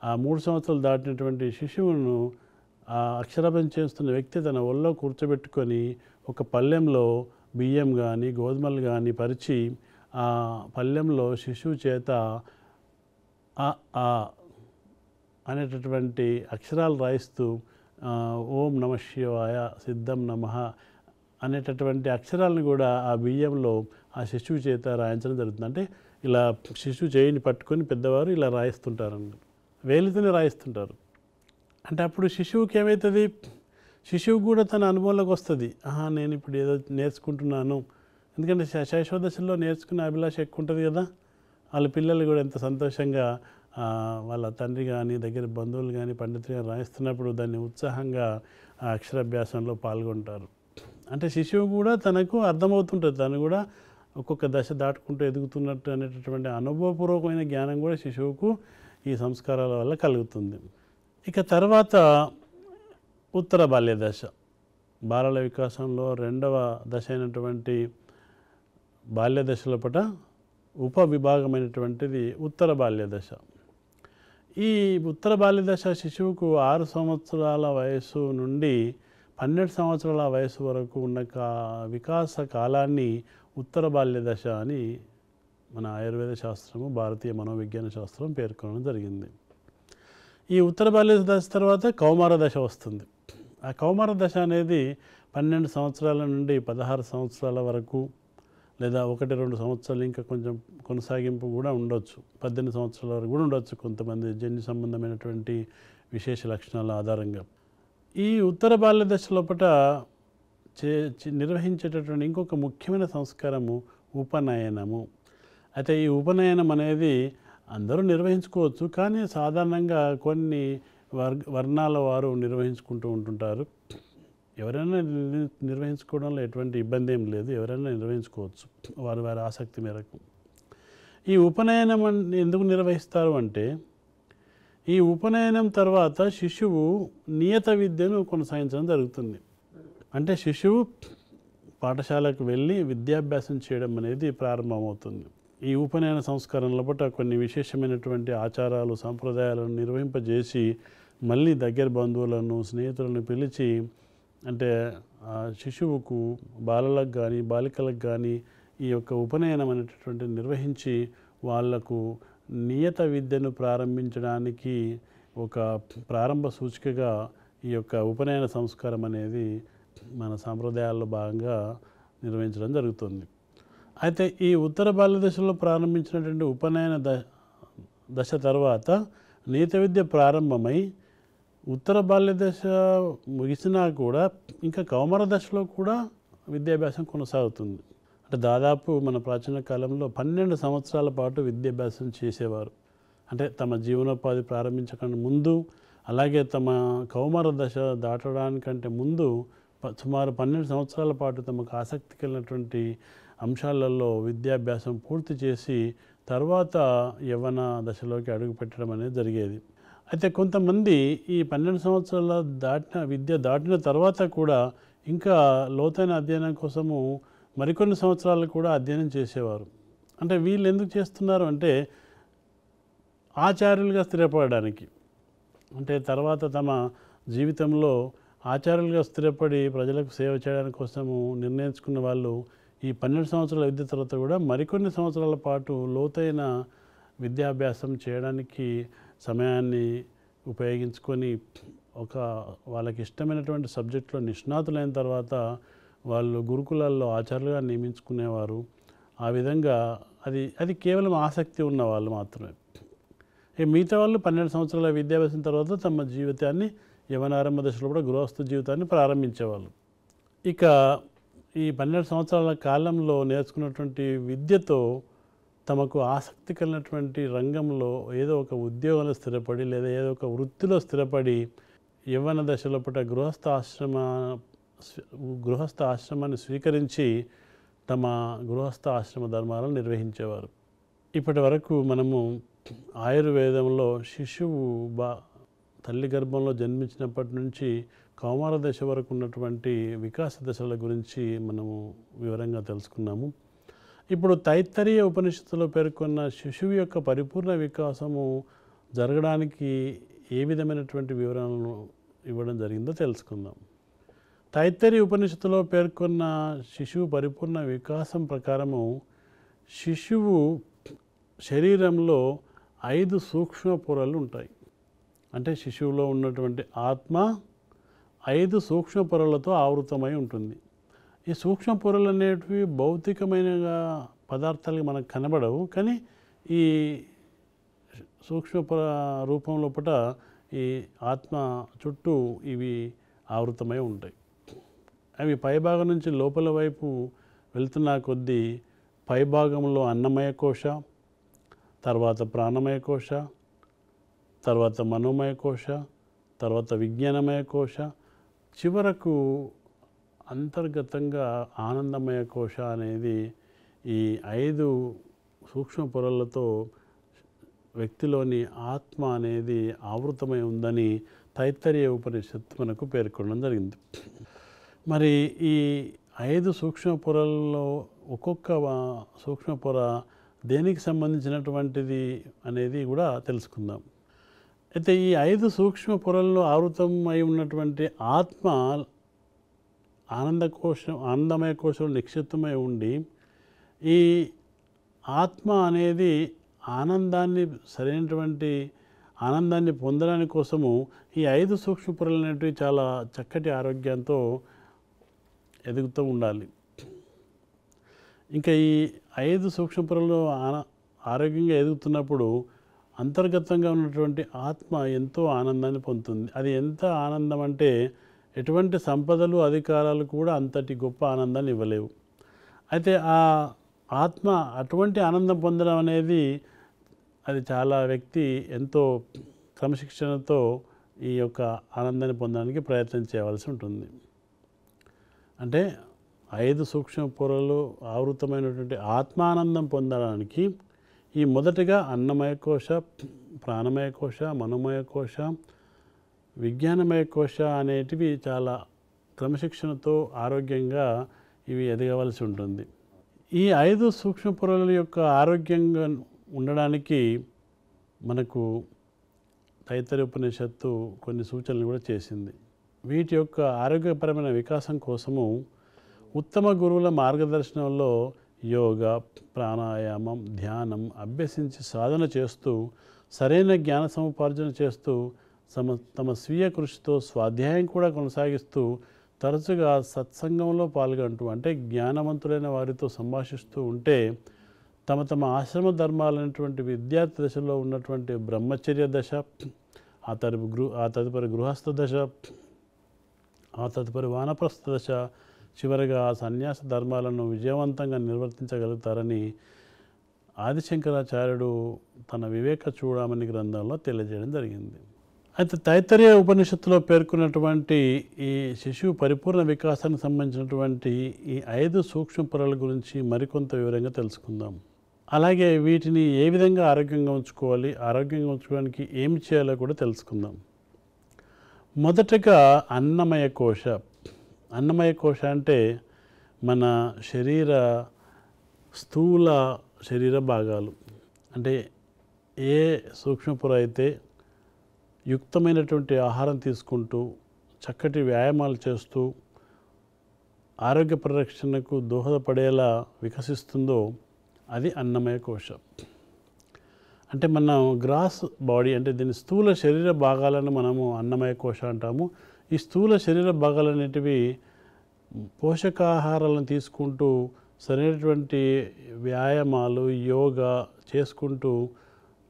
ఆ 3 సంవత్సరాలు దాటినటువంటి శిశువును ఆ అక్షరాభ్యాసం చేస్తున్న వ్యక్తి తన ఒళ్ళో కూర్చోబెట్టుకొని ఒక పళ్ళెంలో బియ్యం కానీ గోధుమలు కానీ పరిచి ఆ పళ్ళెంలో శిశువు చేత ఆ అనేటటువంటి అక్షరాలు రాయిస్తూ ఓం నమ శివాయ, సిద్ధం నమః అనేటటువంటి అక్షరాలను కూడా ఆ బియ్యంలో ఆ శిశువు చేత రాయించడం జరుగుతుంది. అంటే ఇలా శిశువు చేయిని పట్టుకొని పెద్దవారు ఇలా రాయిస్తుంటారన్నమాట, వేలితోనే రాయిస్తుంటారు. అంటే అప్పుడు శిశువుకి ఏమవుతుంది, శిశువు కూడా తన అనుభవంలోకి వస్తుంది. నేను ఇప్పుడు ఏదో నేర్చుకుంటున్నాను. ఎందుకంటే శైశవ దశలో నేర్చుకునే అభిలాష ఎక్కువ ఉంటుంది కదా. వాళ్ళ పిల్లలు కూడా ఎంత సంతోషంగా వాళ్ళ తండ్రి కానీ దగ్గర బంధువులు కానీ పండితులు కానీ రాయిస్తున్నప్పుడు దాన్ని ఉత్సాహంగా ఆ అక్షరాభ్యాసంలో పాల్గొంటారు. అంటే శిశువు కూడా తనకు అర్థమవుతుంటుంది, తను కూడా ఒక్కొక్క దశ దాటుకుంటూ ఎదుగుతున్నట్టు అనేటటువంటి అనుభవపూర్వకమైన జ్ఞానం కూడా శిశువుకు ఈ సంస్కారాల వల్ల కలుగుతుంది. ఇక తర్వాత ఉత్తర బాల్య దశ, బాలల వికాసంలో 2వ దశ అయినటువంటి బాల్య దశల పట ఉపవిభాగమైనటువంటిది ఉత్తర బాల్య దశ. ఈ ఉత్తర బాల్య దశ శిశువుకు 6 సంవత్సరాల వయసు నుండి 12 సంవత్సరాల వయసు వరకు ఉన్న వికాస కాలాన్ని ఉత్తర బాల్య దశ అని మన ఆయుర్వేద శాస్త్రము, భారతీయ మనోవిజ్ఞాన శాస్త్రం పేర్కొనడం జరిగింది. ఈ ఉత్తర బాల్య దశ తర్వాత కౌమార దశ వస్తుంది. ఆ కౌమార దశ అనేది 12 సంవత్సరాల నుండి 16 సంవత్సరాల వరకు, లేదా 1-2 సంవత్సరాలు ఇంకా కొంచెం కొనసాగింపు కూడా ఉండొచ్చు, 18 సంవత్సరాల వరకు కూడా ఉండొచ్చు కొంతమంది జన్యు సంబంధమైనటువంటి విశేష లక్షణాల ఆధారంగా. ఈ ఉత్తర బాల్య దశ లోపల నిర్వహించేటటువంటి ఇంకొక ముఖ్యమైన సంస్కారము ఉపనయనము. అయితే ఈ ఉపనయనం అనేది అందరూ నిర్వహించుకోవచ్చు, కానీ సాధారణంగా కొన్ని వర్ణాల వారు నిర్వహించుకుంటూ ఉంటుంటారు. ఎవరైనా నిర్వహించుకోవడంలో ఎటువంటి ఇబ్బంది ఏం లేదు, ఎవరైనా నిర్వహించుకోవచ్చు వారి వారి ఆసక్తి మేరకు. ఈ ఉపనయనం ఎందుకు నిర్వహిస్తారు అంటే, ఈ ఉపనయనం తర్వాత శిశువు నియత విద్యను కొనసాగించడం జరుగుతుంది. అంటే శిశువు పాఠశాలకు వెళ్ళి విద్యాభ్యాసం చేయడం అనేది ప్రారంభమవుతుంది. ఈ ఉపనయన సంస్కారంలో పట్ల కొన్ని విశేషమైనటువంటి ఆచారాలు, సంప్రదాయాలను నిర్వహింపజేసి మళ్ళీ దగ్గర బంధువులను, స్నేహితులను పిలిచి, అంటే శిశువుకు బాలలకు కానీ బాలికలకు కానీ ఈ యొక్క ఉపనయనం అనేటటువంటి నిర్వహించి వాళ్లకు నియత విద్యను ప్రారంభించడానికి ఒక ప్రారంభ సూచికగా ఈ యొక్క ఉపనయన సంస్కారం అనేది మన సాంప్రదాయాల్లో భాగంగా నిర్వహించడం జరుగుతుంది. అయితే ఈ ఉత్తర బాల్య దశలో ప్రారంభించినటువంటి ఉపనయన దశ తర్వాత నియత విద్య ప్రారంభమై ఉత్తర బాల్య దశ ముగిసినా కూడా ఇంకా కౌమార దశలో కూడా విద్యాభ్యాసం కొనసాగుతుంది. అంటే దాదాపు మన ప్రాచీన కాలంలో 12 సంవత్సరాల పాటు విద్యాభ్యాసం చేసేవారు. అంటే తమ జీవనోపాధి ప్రారంభించకుండా ముందు, అలాగే తమ కౌమార దశ దాటడానికంటే ముందు సుమారు 12 సంవత్సరాల పాటు తమకు ఆసక్తి కలిగినటువంటి అంశాలలో విద్యాభ్యాసం పూర్తి చేసి తర్వాత యవ్వన దశలోకి అడుగుపెట్టడం అనేది జరిగేది. అయితే కొంతమంది ఈ 12 సంవత్సరాల విద్య దాటిన తర్వాత కూడా ఇంకా లోతైన అధ్యయనం కోసము మరికొన్ని సంవత్సరాలు కూడా అధ్యయనం చేసేవారు. అంటే వీళ్ళు ఎందుకు చేస్తున్నారు అంటే ఆచార్యులుగా స్థిరపడడానికి. అంటే తర్వాత తమ జీవితంలో ఆచార్యులుగా స్థిరపడి ప్రజలకు సేవ చేయడానికి కోసము నిర్ణయించుకున్న వాళ్ళు ఈ 12 సంవత్సరాల విద్య తర్వాత కూడా మరికొన్ని సంవత్సరాల పాటు లోతైన విద్యాభ్యాసం చేయడానికి సమయాన్ని ఉపయోగించుకొని వాళ్ళకి ఇష్టమైనటువంటి సబ్జెక్టులో నిష్ణాతులైన తర్వాత వాళ్ళు గురుకులాల్లో ఆచార్యులుగా నియమించుకునేవారు. ఆ విధంగా అది కేవలం ఆసక్తి ఉన్న వాళ్ళు మాత్రమే. మిగతా వాళ్ళు 12 సంవత్సరాల విద్యాభ్యాసం తర్వాత తమ జీవితాన్ని యవనారంభ దశలో కూడా గృహస్థ జీవితాన్ని ప్రారంభించేవాళ్ళు. ఇక ఈ 12 సంవత్సరాల కాలంలో నేర్చుకున్నటువంటి విద్యతో తమకు ఆసక్తి కలిగినటువంటి రంగంలో ఏదో ఒక ఉద్యోగంలో స్థిరపడి లేదా ఏదో ఒక వృత్తిలో స్థిరపడి యవ్వన దశలో పుట్ట గృహస్థ ఆశ్రమాన్ని స్వీకరించి తమ గృహస్థ ఆశ్రమ ధర్మాలను నిర్వహించేవారు. ఇప్పటి వరకు మనము ఆయుర్వేదంలో శిశువు తల్లి గర్భంలో జన్మించినప్పటి నుంచి కౌమార దశ వరకు ఉన్నటువంటి వికాస దశల గురించి మనము వివరంగా తెలుసుకున్నాము. ఇప్పుడు తైత్తరీయ ఉపనిషత్తులో పేర్కొన్న శిశువు యొక్క పరిపూర్ణ వికాసము జరగడానికి ఏ విధమైనటువంటి వివరణలు ఇవ్వడం జరిగిందో తెలుసుకుందాం. తైత్తరీయ ఉపనిషత్తులో పేర్కొన్న శిశువు పరిపూర్ణ వికాసం ప్రకారము శిశువు శరీరంలో 5 సూక్ష్మ పొరలు ఉంటాయి. అంటే శిశువులో ఉన్నటువంటి ఆత్మ 5 సూక్ష్మ పొరలతో ఆవృతమై ఉంటుంది. ఈ సూక్ష్మ పొరలు అనేటివి భౌతికమైన పదార్థాలు మనకు కనబడవు, కానీ ఈ సూక్ష్మ పొర రూపం లోపల ఈ ఆత్మ చుట్టూ ఇవి ఆవృతమై ఉంటాయి. అవి పైభాగం నుంచి లోపల వైపు వెళ్తున్న కొద్దీ పైభాగంలో అన్నమయ కోశ, తర్వాత ప్రాణమయ కోశ, తర్వాత మనోమయ కోశ, తర్వాత విజ్ఞానమయ కోశ, చివరకు అంతర్గతంగా ఆనందమయ కోశ అనేది ఈ 5 సూక్ష్మ పొరలతో వ్యక్తిలోని ఆత్మ అనేది ఆవృతమై ఉందని తైత్తరీయ ఉపనిషత్తు మనకు పేర్కొనడం జరిగింది. మరి ఈ 5 సూక్ష్మ పొరల్లో ఒక్కొక్క సూక్ష్మ పొర దేనికి సంబంధించినటువంటిది అనేది కూడా తెలుసుకుందాం. అయితే ఈ 5 సూక్ష్మ పొరల్లో ఆవృతం అయి ఉన్నటువంటి ఆత్మ ఆనందమయ కోశంలో నిక్షిప్తమై ఉండి ఈ ఆత్మ అనేది సరైనటువంటి ఆనందాన్ని పొందడానికి కోసము ఈ 5 సూక్ష్మ పొరలు అనేటివి చాలా చక్కటి ఆరోగ్యంతో ఎదుగుతూ ఉండాలి. ఇంకా ఈ 5 సూక్ష్మ పొరలు ఆరోగ్యంగా ఎదుగుతున్నప్పుడు అంతర్గతంగా ఉన్నటువంటి ఆత్మ ఎంతో ఆనందాన్ని పొందుతుంది. అది ఎంత ఆనందం అంటే ఎటువంటి సంపదలు అధికారాలు కూడా అంతటి గొప్ప ఆనందాన్ని ఇవ్వలేవు. అయితే ఆ ఆత్మ అటువంటి ఆనందం పొందడం అనేది అది చాలా వ్యక్తి ఎంతో క్రమశిక్షణతో ఈ యొక్క ఆనందాన్ని పొందడానికి ప్రయత్నం చేయవలసి ఉంటుంది. అంటే 5 సూక్ష్మ పొరలు ఆవృతమైనటువంటి ఆత్మానందం పొందడానికి ఈ మొదటిగా అన్నమయ కోశ, ప్రాణమయ కోశ, మనోమయ కోశ, విజ్ఞానమయ కోశ అనేటివి చాలా క్రమశిక్షణతో ఆరోగ్యంగా ఇవి ఎదగవలసి ఉంటుంది. ఈ 5 సూక్ష్మ పొరల యొక్క ఆరోగ్యంగా ఉండడానికి మనకు తైత్తరీయ ఉపనిషత్తు కొన్ని సూచనలు కూడా చేసింది. వీటి యొక్క ఆరోగ్యపరమైన వికాసం కోసము ఉత్తమ గురువుల మార్గదర్శనంలో యోగా, ప్రాణాయామం, ధ్యానం అభ్యసించి సాధన చేస్తూ సరైన జ్ఞాన సముపార్జన చేస్తూ తమ స్వీయ కృషితో స్వాధ్యాయం కూడా కొనసాగిస్తూ తరచుగా సత్సంగంలో పాల్గొంటూ అంటే జ్ఞానవంతులైన వారితో సంభాషిస్తూ ఉంటే తమ ఆశ్రమ ధర్మాలైనటువంటి విద్యార్థి దశలో ఉన్నటువంటి బ్రహ్మచర్య దశ, ఆ తదుపరి గృహస్థ దశ, ఆ తదుపరి వానప్రస్థ దశ, చివరిగా సన్యాస ధర్మాలను విజయవంతంగా నిర్వర్తించగలుగుతారని ఆదిశంకరాచార్యుడు తన వివేక చూడమని గ్రంథంలో తెలియజేయడం జరిగింది. అయితే తైత్తరీయ ఉపనిషత్తులో పేర్కొన్నటువంటి ఈ శిశువు పరిపూర్ణ వికాసానికి సంబంధించినటువంటి ఈ 5 సూక్ష్మ పొరల గురించి మరికొంత వివరంగా తెలుసుకుందాం. అలాగే వీటిని ఏ విధంగా ఆరోగ్యంగా ఉంచుకోవాలి, ఆరోగ్యంగా ఉంచుకోవడానికి ఏమి చేయాలో కూడా తెలుసుకుందాం. మొదటగా అన్నమయ కోశ. అన్నమయ కోశ అంటే మన స్థూల శరీర భాగాలు. అంటే ఏ సూక్ష్మపొర అయితే యుక్తమైనటువంటి ఆహారం తీసుకుంటూ చక్కటి వ్యాయామాలు చేస్తూ ఆరోగ్య పరిరక్షణకు దోహదపడేలా వికసిస్తుందో అది అన్నమయ కోశ. అంటే మనం గ్రాస్ బాడీ అంటే దీని స్థూల శరీర భాగాలను మనము అన్నమయ కోశ అంటాము. ఈ స్థూల శరీర భాగాలనేటివి పోషకాహారాలను తీసుకుంటూ సరైనటువంటి వ్యాయామాలు, యోగా చేసుకుంటూ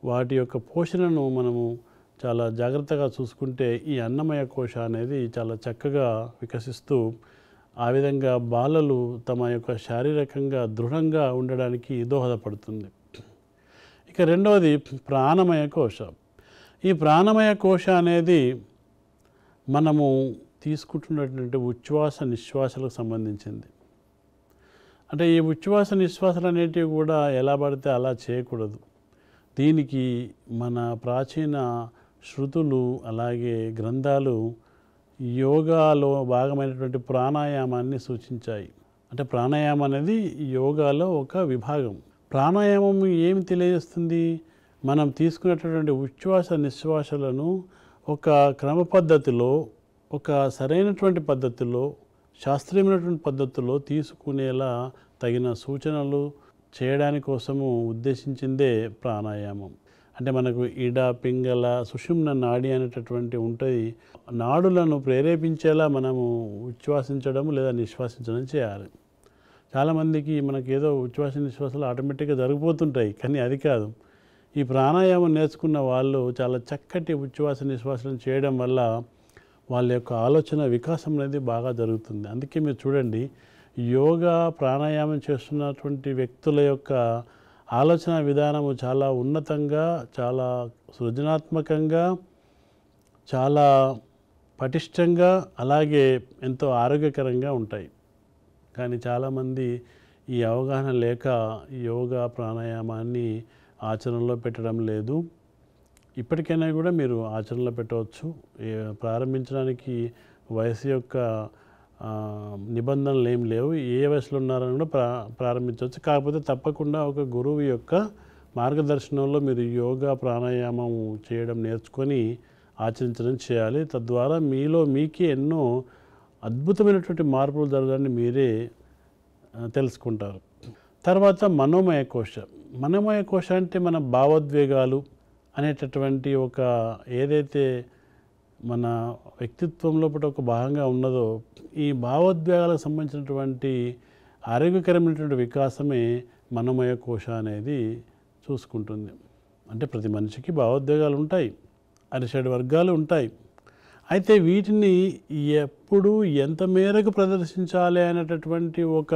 వాటి యొక్క పోషణను మనము చాలా జాగ్రత్తగా చూసుకుంటే ఈ అన్నమయ కోశ అనేది చాలా చక్కగా వికసిస్తూ ఆ విధంగా బాలలు తమ యొక్క శారీరకంగా దృఢంగా ఉండడానికి దోహదపడుతుంది. ఇక రెండవది ప్రాణమయ కోశ. ఈ ప్రాణమయ కోశ అనేది మనము తీసుకుంటున్నటువంటి ఉచ్ఛ్వాస నిశ్వాసాలకు సంబంధించింది. అంటే ఈ ఉచ్ఛ్వాస నిశ్వాసాలు అనేటివి కూడా ఎలా పడితే అలా చేయకూడదు. దీనికి మన ప్రాచీన శృతులు అలాగే గ్రంథాలు యోగాలో భాగమైనటువంటి ప్రాణాయామాన్ని సూచించాయి. అంటే ప్రాణాయామం అనేది యోగాలో ఒక విభాగం. ప్రాణాయామం ఏమి తెలియజేస్తుంది? మనం తీసుకునేటటువంటి ఉచ్ఛ్వాస నిశ్వాసాలను ఒక క్రమ పద్ధతిలో, ఒక సరైనటువంటి పద్ధతిలో, శాస్త్రీయమైనటువంటి పద్ధతిలో తీసుకునేలా తగిన సూచనలు చేయడానికి కోసము ఉద్దేశించిందే ప్రాణాయామం. అంటే మనకు ఇడ, పింగళ, సుషుమ్న నాడి అనేటటువంటి ఉంటుంది. నాడులను ప్రేరేపించేలా మనము ఉచ్ఛ్వాసించడం లేదా నిశ్వాసించడం చేయాలి. చాలామందికి మనకి ఏదో ఉచ్ఛ్వాస నిశ్వాసాలు ఆటోమేటిక్గా జరిగిపోతుంటాయి, కానీ అది కాదు. ఈ ప్రాణాయామం నేర్చుకున్న వాళ్ళు చాలా చక్కటి ఉచ్ఛ్వాస నిశ్వాసాలను చేయడం వల్ల వాళ్ళ యొక్క ఆలోచన వికాసం అనేది బాగా జరుగుతుంది. అందుకే మీరు చూడండి, యోగా ప్రాణాయామం చేస్తున్నటువంటి వ్యక్తుల యొక్క ఆలోచన విధానము చాలా ఉన్నతంగా, చాలా సృజనాత్మకంగా, చాలా పటిష్టంగా, అలాగే ఎంతో ఆరోగ్యకరంగా ఉంటాయి. కానీ చాలామంది ఈ అవగాహన లేక యోగా ప్రాణాయామాన్ని ఆచరణలో పెట్టడం లేదు. ఇప్పటికైనా కూడా మీరు ఆచరణలో పెట్టవచ్చు. ప్రారంభించడానికి వయసు యొక్క నిబంధనలు ఏం లేవు. ఏ వయసులో ఉన్నారని కూడా ప్రారంభించవచ్చు. కాకపోతే తప్పకుండా ఒక గురువు యొక్క మార్గదర్శనంలో మీరు యోగా ప్రాణాయామం చేయడం నేర్చుకొని ఆచరించడం చేయాలి. తద్వారా మీలో మీకే ఎన్నో అద్భుతమైనటువంటి మార్పులు జరగాలని మీరే తెలుసుకుంటారు. తర్వాత మనోమయ కోశ. మనోమయ కోశ అంటే మన భావోద్వేగాలు అనేటటువంటి ఒక ఏదైతే మన వ్యక్తిత్వం లోపల ఒక భాగంగా ఉన్నదో, ఈ భావోద్వేగాలకు సంబంధించినటువంటి ఆరోగ్యకరమైనటువంటి వికాసమే మనోమయ కోశ అనేది చూసుకుంటుంది. అంటే ప్రతి మనిషికి భావోద్వేగాలు ఉంటాయి, 6 వర్గాలు ఉంటాయి. అయితే వీటిని ఎప్పుడు ఎంత మేరకు ప్రదర్శించాలి అనేటటువంటి ఒక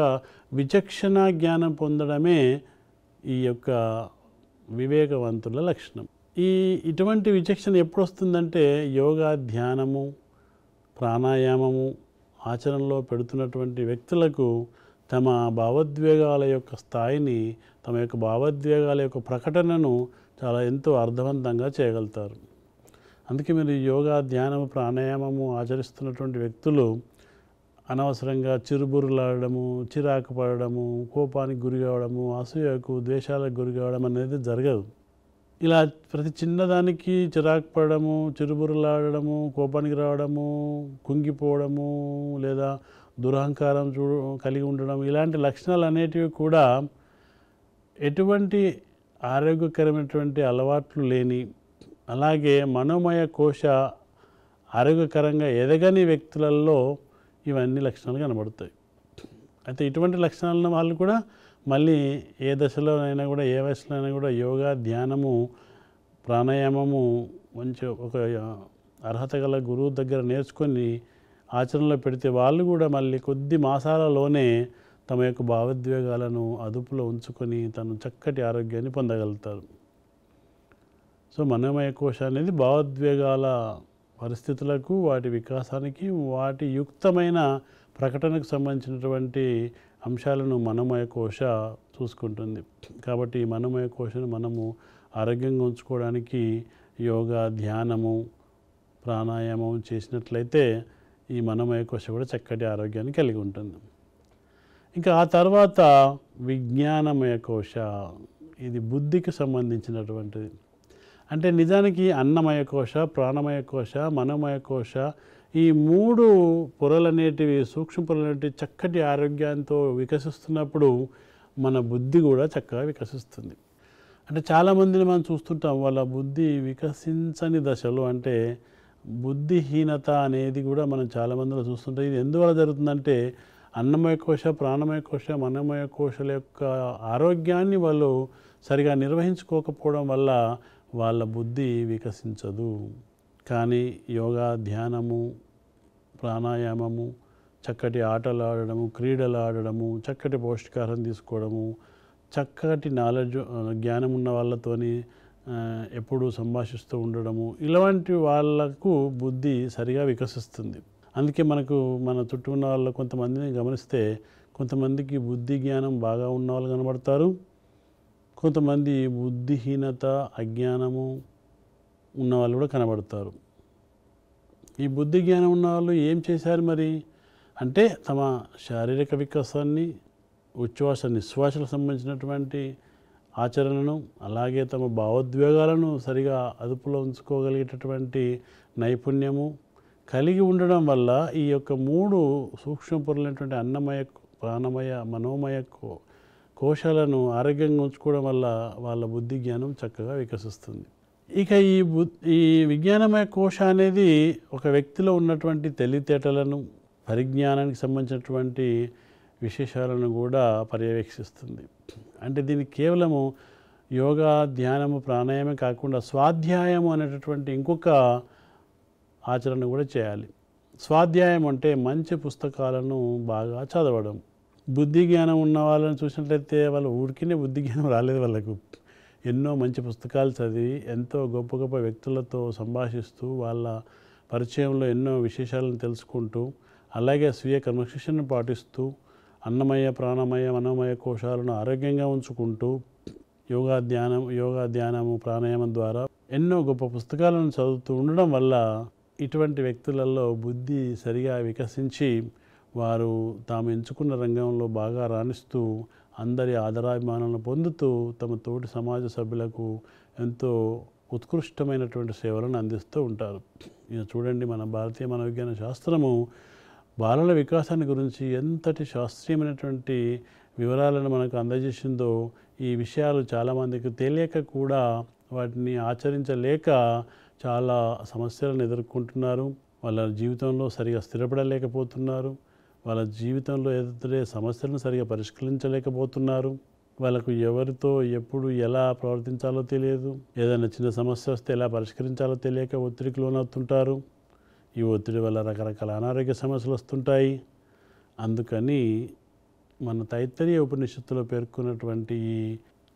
విచక్షణ జ్ఞానం పొందడమే ఈ యొక్క వివేకవంతుల లక్షణం. ఇటువంటి విచక్షణ ఎప్పుడు వస్తుందంటే యోగా, ధ్యానము, ప్రాణాయామము ఆచరణలో పెడుతున్నటువంటి వ్యక్తులకు తమ భావోద్వేగాల యొక్క స్థాయిని, తమ యొక్క భావోద్వేగాల యొక్క ప్రకటనను చాలా ఎంతో అర్థవంతంగా చేయగలుగుతారు. అందుకే మీరు యోగా, ధ్యానము, ప్రాణాయామము ఆచరిస్తున్నటువంటి వ్యక్తులు అనవసరంగా చిరుబురులాడము, చిరాకు పడడము, కోపానికి గురి కావడము, అసూయకు, ద్వేషాలకు గురి కావడం అనేది జరగదు. ఇలా ప్రతి చిన్నదానికి చిరాకు పడడము, చిరుబురులాడడము, కోపానికి రావడము, కుంగిపోవడము, లేదా దురహంకారం కలిగి ఉండడం, ఇలాంటి లక్షణాలు అనేటివి కూడా ఎటువంటి ఆరోగ్యకరమైనటువంటి అలవాట్లు లేని, అలాగే మనోమయ కోశ ఆరోగ్యకరంగా ఎదగని వ్యక్తులలో ఇవన్నీ లక్షణాలు కనబడతాయి. అయితే ఇటువంటి లక్షణాలను వాళ్ళు కూడా మళ్ళీ ఏ దశలోనైనా కూడా, ఏ వయసులో అయినా కూడా యోగా, ధ్యానము, ప్రాణాయామము మంచి ఒక అర్హత గల గురువు దగ్గర నేర్చుకొని ఆచరణలో పెడితే వాళ్ళు కూడా మళ్ళీ కొద్ది మాసాలలోనే తమ యొక్క భావోద్వేగాలను అదుపులో ఉంచుకొని తను చక్కటి ఆరోగ్యాన్ని పొందగలుగుతారు. సో మనోమయ కోశ అనేది భావోద్వేగాల పరిస్థితులకు, వాటి వికాసానికి, వాటి యుక్తమైన ప్రకటనకు సంబంధించినటువంటి అంశాలను మనోమయ కోశ చూసుకుంటుంది. కాబట్టి ఈ మనోమయ కోశను మనము ఆరోగ్యంగా ఉంచుకోవడానికి యోగా, ధ్యానము, ప్రాణాయామం చేసినట్లయితే ఈ మనోమయ కోశ కూడా చక్కటి ఆరోగ్యాన్ని కలిగి ఉంటుంది. ఇంకా ఆ తర్వాత విజ్ఞానమయ కోశ. ఇది బుద్ధికి సంబంధించినటువంటిది. అంటే నిజానికి అన్నమయ కోశ, ప్రాణమయ కోశ, మనోమయ కోశ, ఈ 3 పొరలనేటివి, సూక్ష్మ పొరలనేటివి చక్కటి ఆరోగ్యంతో వికసిస్తున్నప్పుడు మన బుద్ధి కూడా చక్కగా వికసిస్తుంది. అంటే చాలామందిని మనం చూస్తుంటాం, వాళ్ళ బుద్ధి వికసించని దశలో, అంటే బుద్ధిహీనత అనేది కూడా మనం చాలామందిలో చూస్తుంటాం. ఇది ఎందువల్ల జరుగుతుందంటే అన్నమయ కోశ, ప్రాణమయ కోశ, మనోమయ కోశల యొక్క ఆరోగ్యాన్ని వాళ్ళు సరిగా నిర్వహించుకోకపోవడం వల్ల వాళ్ళ బుద్ధి వికసించదు. కానీ యోగా, ధ్యానము, ప్రాణాయామము, చక్కటి ఆటలు ఆడడము, క్రీడలు ఆడడము, చక్కటి పౌష్టికాహారం తీసుకోవడము, చక్కటి జ్ఞానం ఉన్న వాళ్ళతోని ఎప్పుడూ సంభాషిస్తూ ఉండడము, ఇలాంటి వాళ్ళకు బుద్ధి సరిగా వికసిస్తుంది. అందుకే మన చుట్టూ ఉన్న వాళ్ళు కొంతమందిని గమనిస్తే కొంతమందికి బుద్ధి జ్ఞానం బాగా ఉన్న వాళ్ళు కనబడతారు, కొంతమంది బుద్ధిహీనత, అజ్ఞానము ఉన్నవాళ్ళు కూడా కనబడతారు. ఈ బుద్ధి జ్ఞానం ఉన్నవాళ్ళు ఏం చేశారు మరి అంటే తమ శారీరక వికాసాన్ని, ఉచ్ఛ్వాస నిశ్వాసలకు సంబంధించినటువంటి ఆచరణను, అలాగే తమ భావోద్వేగాలను సరిగా అదుపులో ఉంచుకోగలిగేటటువంటి నైపుణ్యము కలిగి ఉండడం వల్ల ఈ యొక్క 3 సూక్ష్మ పొరలైనటువంటి అన్నమయ, ప్రాణమయ, మనోమయ కోశాలను ఆరోగ్యంగా ఉంచుకోవడం వల్ల వాళ్ళ బుద్ధి జ్ఞానం చక్కగా వికసిస్తుంది. ఇక ఈ విజ్ఞానమయ కోశ అనేది ఒక వ్యక్తిలో ఉన్నటువంటి తెలివితేటలను, పరిజ్ఞానానికి సంబంధించినటువంటి విశేషాలను కూడా పర్యవేక్షిస్తుంది. అంటే దీనికి కేవలము యోగా, ధ్యానము, ప్రాణాయామే కాకుండా స్వాధ్యాయము అనేటటువంటి ఇంకొక ఆచరణ కూడా చేయాలి. స్వాధ్యాయం అంటే మంచి పుస్తకాలను బాగా చదవడం. బుద్ధి జ్ఞానం ఉన్న వాళ్ళని చూసినట్లయితే వాళ్ళు ఊరికినే బుద్ధి జ్ఞానం రాలేదు. వాళ్ళకు ఎన్నో మంచి పుస్తకాలు చదివి ఎంతో గొప్ప గొప్ప వ్యక్తులతో సంభాషిస్తూ వాళ్ళ పరిచయంలో ఎన్నో విశేషాలను తెలుసుకుంటూ, అలాగే స్వీయ క్రమశిక్షణను పాటిస్తూ, అన్నమయ, ప్రాణమయ, మనోమయ కోశాలను ఆరోగ్యంగా ఉంచుకుంటూ యోగా, ధ్యానము, ప్రాణాయామం ద్వారా ఎన్నో గొప్ప పుస్తకాలను చదువుతూ ఉండడం వల్ల ఇటువంటి వ్యక్తులలో బుద్ధి సరిగా వికసించి వారు తాము ఎంచుకున్న రంగంలో బాగా రాణిస్తూ అందరి ఆదరాభిమానాలను పొందుతూ తమ తోటి సమాజ సభ్యులకు ఎంతో ఉత్కృష్టమైనటువంటి సేవలను అందిస్తూ ఉంటారు. ఇక చూడండి, మన భారతీయ మనోవిజ్ఞాన శాస్త్రము బాలల వికాసాన్ని గురించి ఎంతటి శాస్త్రీయమైనటువంటి వివరాలను మనకు అందజేసిందో, ఈ విషయాలు చాలామందికి తెలియక కూడా వాటిని ఆచరించలేక చాలా సమస్యలను ఎదుర్కొంటున్నారు. వాళ్ళ జీవితంలో సరిగా స్థిరపడలేకపోతున్నారు. వాళ్ళ జీవితంలో ఎదుర్కొనే సమస్యలను సరిగా పరిష్కరించలేకపోతున్నారు. వాళ్ళకు ఎవరితో ఎప్పుడు ఎలా ప్రవర్తించాలో తెలియదు. ఏదైనా చిన్న సమస్య వస్తే ఎలా పరిష్కరించాలో తెలియక ఒత్తిడికి లోనవుతుంటారు. ఈ ఒత్తిడి వల్ల రకరకాల అనారోగ్య సమస్యలు వస్తుంటాయి. అందుకని మన తైత్తరీయ ఉపనిషత్తులో పేర్కొన్నటువంటి ఈ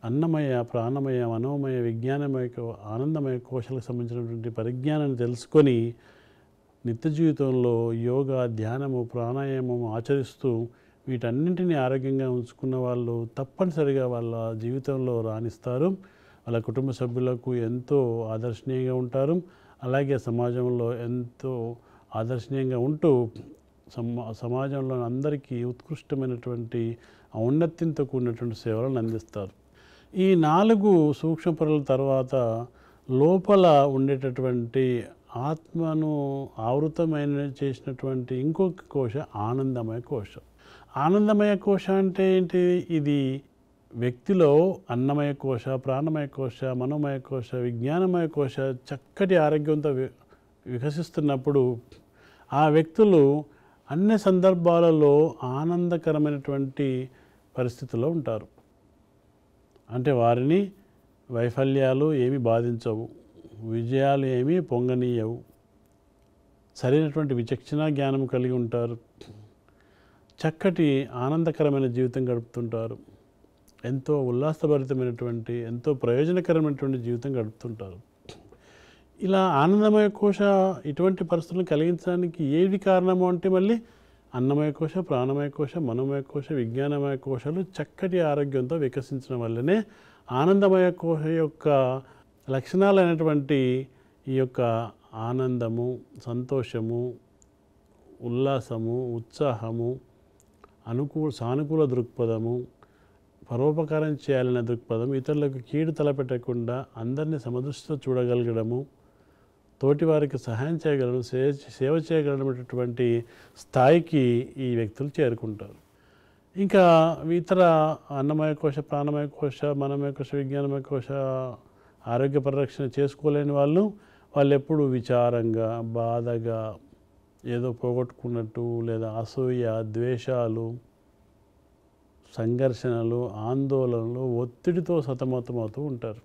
అన్నమయ, ప్రాణమయ, మనోమయ, విజ్ఞానమయ, ఆనందమయ కోశాలకు సంబంధించినటువంటి పరిజ్ఞానాన్ని తెలుసుకొని నిత్య జీవితంలో యోగా, ధ్యానము, ప్రాణాయామము ఆచరిస్తూ వీటన్నింటినీ ఆరోగ్యంగా ఉంచుకున్న వాళ్ళు తప్పనిసరిగా వాళ్ళ జీవితంలో రాణిస్తారు. వాళ్ళ కుటుంబ సభ్యులకు ఎంతో ఆదర్శనీయంగా ఉంటారు. అలాగే సమాజంలో ఎంతో ఆదర్శనీయంగా ఉంటూ సమాజంలో అందరికీ ఉత్కృష్టమైనటువంటి ఔన్నత్యంతో కూడినటువంటి సేవలను అందిస్తారు. ఈ 4 సూక్ష్మ పొరల తర్వాత లోపల ఉండేటటువంటి ఆత్మను ఆవృతమైన చేసినటువంటి ఇంకొక కోశ ఆనందమయ కోశ. ఆనందమయ కోశ అంటే ఏంటి? ఇది వ్యక్తిలో అన్నమయ కోశ, ప్రాణమయ కోశ, మనోమయ కోశ, విజ్ఞానమయ కోశ చక్కటి ఆరోగ్యంతో వికసిస్తున్నప్పుడు ఆ వ్యక్తులు అన్ని సందర్భాలలో ఆనందకరమైనటువంటి పరిస్థితుల్లో ఉంటారు. అంటే వారిని వైఫల్యాలు ఏమీ బాధించవు, విజయాలు ఏమీ పొంగనీయవు. సరైనటువంటి విచక్షణ జ్ఞానం కలిగి ఉంటారు. చక్కటి ఆనందకరమైన జీవితం గడుపుతుంటారు. ఎంతో ఉల్లాసభరితమైనటువంటి, ఎంతో ప్రయోజనకరమైనటువంటి జీవితం గడుపుతుంటారు. ఇలా ఆనందమయ కోశ ఇటువంటి పరిస్థితులను కలిగించడానికి ఏది కారణము అంటే మళ్ళీ అన్నమయ కోశ, ప్రాణమయ కోశ, మనోమయ కోశ, విజ్ఞానమయ కోశాలు చక్కటి ఆరోగ్యంతో వికసించడం వల్లనే ఆనందమయ కోశ యొక్క లక్షణాలైనటువంటి ఈ యొక్క ఆనందము, సంతోషము, ఉల్లాసము, ఉత్సాహము, సానుకూల దృక్పథము, పరోపకారం చేయాలనే దృక్పథం, ఇతరులకు కీడు తలపెట్టకుండా అందరినీ సమదృష్టితో చూడగలగడము, తోటివారికి సహాయం చేయగలడం, సేవ చేయగలటువంటి స్థాయికి ఈ వ్యక్తులు చేరుకుంటారు. ఇంకా ఇతర అన్నమయ కోశ, ప్రాణమయ కోశ, మనమయ కోశ, విజ్ఞానమయ కోశ ఆరోగ్య పరిరక్షణ చేసుకోలేని వాళ్ళు ఎప్పుడు విచారంగా, బాధగా, ఏదో పోగొట్టుకున్నట్టు, లేదా అసూయ, ద్వేషాలు, సంఘర్షణలు, ఆందోళనలు, ఒత్తిడితో సతమతమవుతూ ఉంటారు.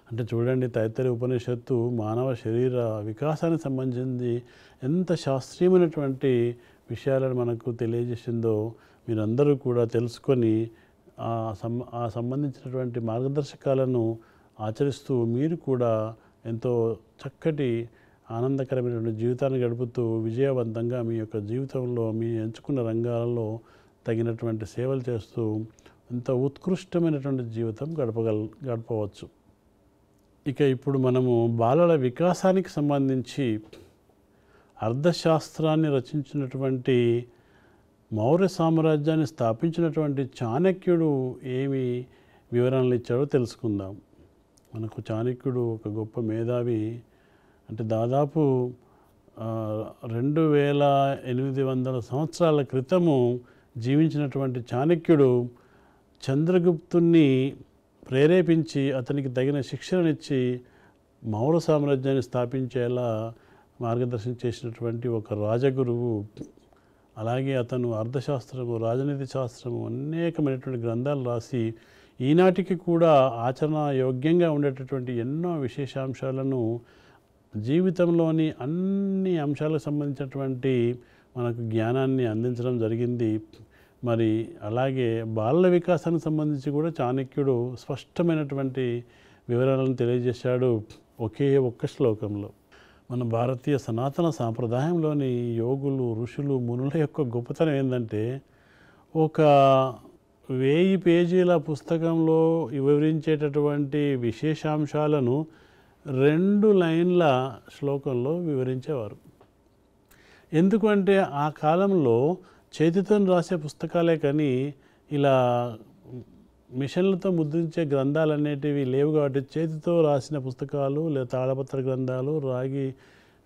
అంటే చూడండి, తైత్తరీయ ఉపనిషత్తు మానవ శరీర వికాసానికి సంబంధించి ఎంత శాస్త్రీయమైనటువంటి విషయాలను మనకు తెలియజేసిందో మీరందరూ కూడా తెలుసుకొని ఆ సంబంధించినటువంటి మార్గదర్శకాలను ఆచరిస్తూ మీరు కూడా ఎంతో చక్కటి ఆనందకరమైనటువంటి జీవితాన్ని గడుపుతూ విజయవంతంగా మీ యొక్క జీవితంలో మీ ఎంచుకున్న రంగాలలో తగినటువంటి సేవలు చేస్తూ ఎంతో ఉత్కృష్టమైనటువంటి జీవితం గడపవచ్చు. ఇక ఇప్పుడు మనము బాలల వికాసానికి సంబంధించి అర్థశాస్త్రాన్ని రచించినటువంటి మౌర్య సామ్రాజ్యాన్ని స్థాపించినటువంటి చాణక్యుడు ఏమి వివరణలు ఇచ్చాడో తెలుసుకుందాం. మనకు చాణక్యుడు ఒక గొప్ప మేధావి. అంటే దాదాపు 2800 సంవత్సరాల క్రితము జీవించినటువంటి చాణక్యుడు చంద్రగుప్తుని ప్రేరేపించి అతనికి తగిన శిక్షణనిచ్చి మౌర్య సామ్రాజ్యాన్ని స్థాపించేలా మార్గదర్శనం చేసినటువంటి ఒక రాజగురువు. అలాగే అతను అర్థశాస్త్రము, రాజనీతి శాస్త్రము అనేకమైనటువంటి గ్రంథాలు రాసి ఈనాటికి కూడా ఆచరణ యోగ్యంగా ఉండేటటువంటి ఎన్నో విశేషాంశాలను జీవితంలోని అన్ని అంశాలకు సంబంధించినటువంటి మనకు జ్ఞానాన్ని అందించడం జరిగింది. మరి అలాగే బాలల వికాసానికి సంబంధించి కూడా చాణక్యుడు స్పష్టమైనటువంటి వివరాలను తెలియజేశాడు ఒకే ఒక్క శ్లోకంలో. మన భారతీయ సనాతన సాంప్రదాయంలోని యోగులు, ఋషులు, మునుల యొక్క గొప్పతనం ఏంటంటే ఒక 1000 పేజీల పుస్తకంలో వివరించేటటువంటి విశేషాంశాలను 2 లైన్ల శ్లోకంలో వివరించేవారు. ఎందుకంటే ఆ కాలంలో చేతితో రాసే పుస్తకాలే కానీ ఇలా మిషన్లతో ముద్రించే గ్రంథాలు అనేటివి లేవు. కాబట్టి చేతితో రాసిన పుస్తకాలు లేదా తాళపత్ర గ్రంథాలు, రాగి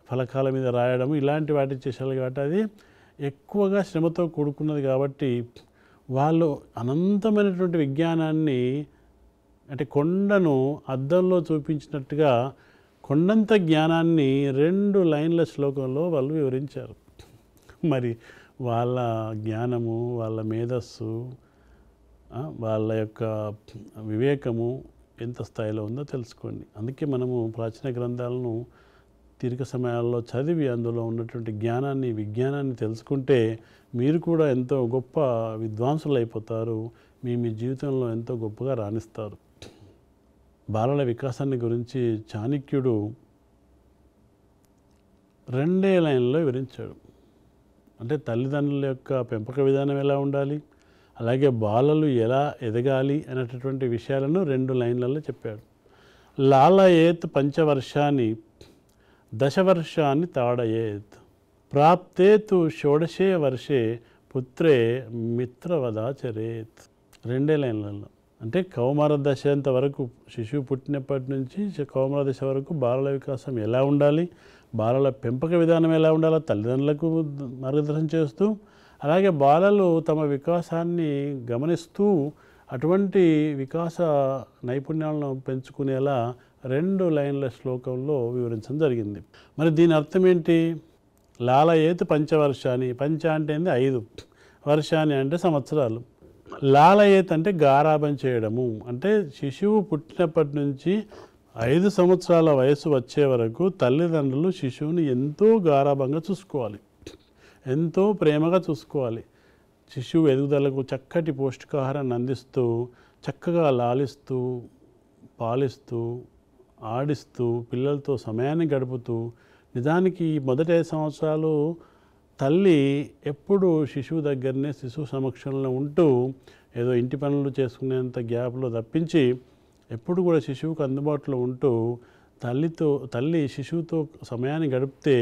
ఫలకాల మీద రాయడం ఇలాంటి వాటి చేసేవాళ్ళు. కాబట్టి అది ఎక్కువగా శ్రమతో కూడుకున్నది. కాబట్టి వాళ్ళు అనంతమైనటువంటి విజ్ఞానాన్ని, అంటే కొండను అద్దంలో చూపించినట్టుగా కొండంత జ్ఞానాన్ని 2 లైన్ల శ్లోకంలో వాళ్ళు వివరించారు. మరి వాళ్ళ జ్ఞానము, వాళ్ళ మేధస్సు, వాళ్ళ యొక్క వివేకము ఎంత స్థాయిలో ఉందో తెలుసుకోండి. అందుకే మనము ప్రాచీన గ్రంథాలను తీరిక సమయాల్లో చదివి అందులో ఉన్నటువంటి జ్ఞానాన్ని, విజ్ఞానాన్ని తెలుసుకుంటే మీరు కూడా ఎంతో గొప్ప విద్వాంసులు అయిపోతారు. మీ జీవితంలో ఎంతో గొప్పగా రాణిస్తారు. బాలల వికాసాన్ని గురించి చాణక్యుడు 2 లైన్లో వివరించాడు. అంటే తల్లిదండ్రుల యొక్క పెంపక విధానం ఎలా ఉండాలి, అలాగే బాలలు ఎలా ఎదగాలి అనేటటువంటి విషయాలను 2 లైన్లలో చెప్పాడు. లాలయేత్ పంచవర్షాన్ని దశవర్షాన్ని తాడయేత్ ప్రాప్తేతు షోడశే వర్షే పుత్రే మిత్రవదాచరేత్. 2 లైన్లలో అంటే కౌమార దశ వరకు, శిశువు పుట్టినప్పటి నుంచి కౌమార దశ వరకు బాలల వికాసం ఎలా ఉండాలి, బాలల పెంపక విధానం ఎలా ఉండాలో తల్లిదండ్రులకు మార్గదర్శనం చేస్తూ, అలాగే బాలలు తమ వికాసాన్ని గమనిస్తూ అటువంటి వికాస నైపుణ్యాలను పెంచుకునేలా 2 లైన్ల శ్లోకంలో వివరించడం జరిగింది. మరి దీని అర్థం ఏంటి? లాలయేత్ పంచవర్షాన్ని, పంచ అంటే 5, వర్షాన్ని అంటే సంవత్సరాలు. లాలయేత్ అంటే గారాబం చేయడము. అంటే శిశువు పుట్టినప్పటి నుంచి 5 సంవత్సరాల వయసు వచ్చే వరకు తల్లిదండ్రులు శిశువుని ఎంతో గారాబంగా చూసుకోవాలి, ఎంతో ప్రేమగా చూసుకోవాలి. శిశువు ఎదుగుదలకు చక్కటి పౌష్టికాహారాన్ని అందిస్తూ, చక్కగా లాలిస్తూ, పాలిస్తూ, ఆడిస్తూ, పిల్లలతో సమయాన్ని గడుపుతూ, నిజానికి మొదటి 5 సంవత్సరాలు తల్లి ఎప్పుడు శిశువు దగ్గరనే, శిశువు సమక్షంలో ఉంటూ ఏదో ఇంటి పనులు చేసుకునేంత గ్యాప్లో తప్పించి ఎప్పుడు కూడా శిశువుకు అందుబాటులో ఉంటూ తల్లి శిశువుతో సమయాన్ని గడిపితే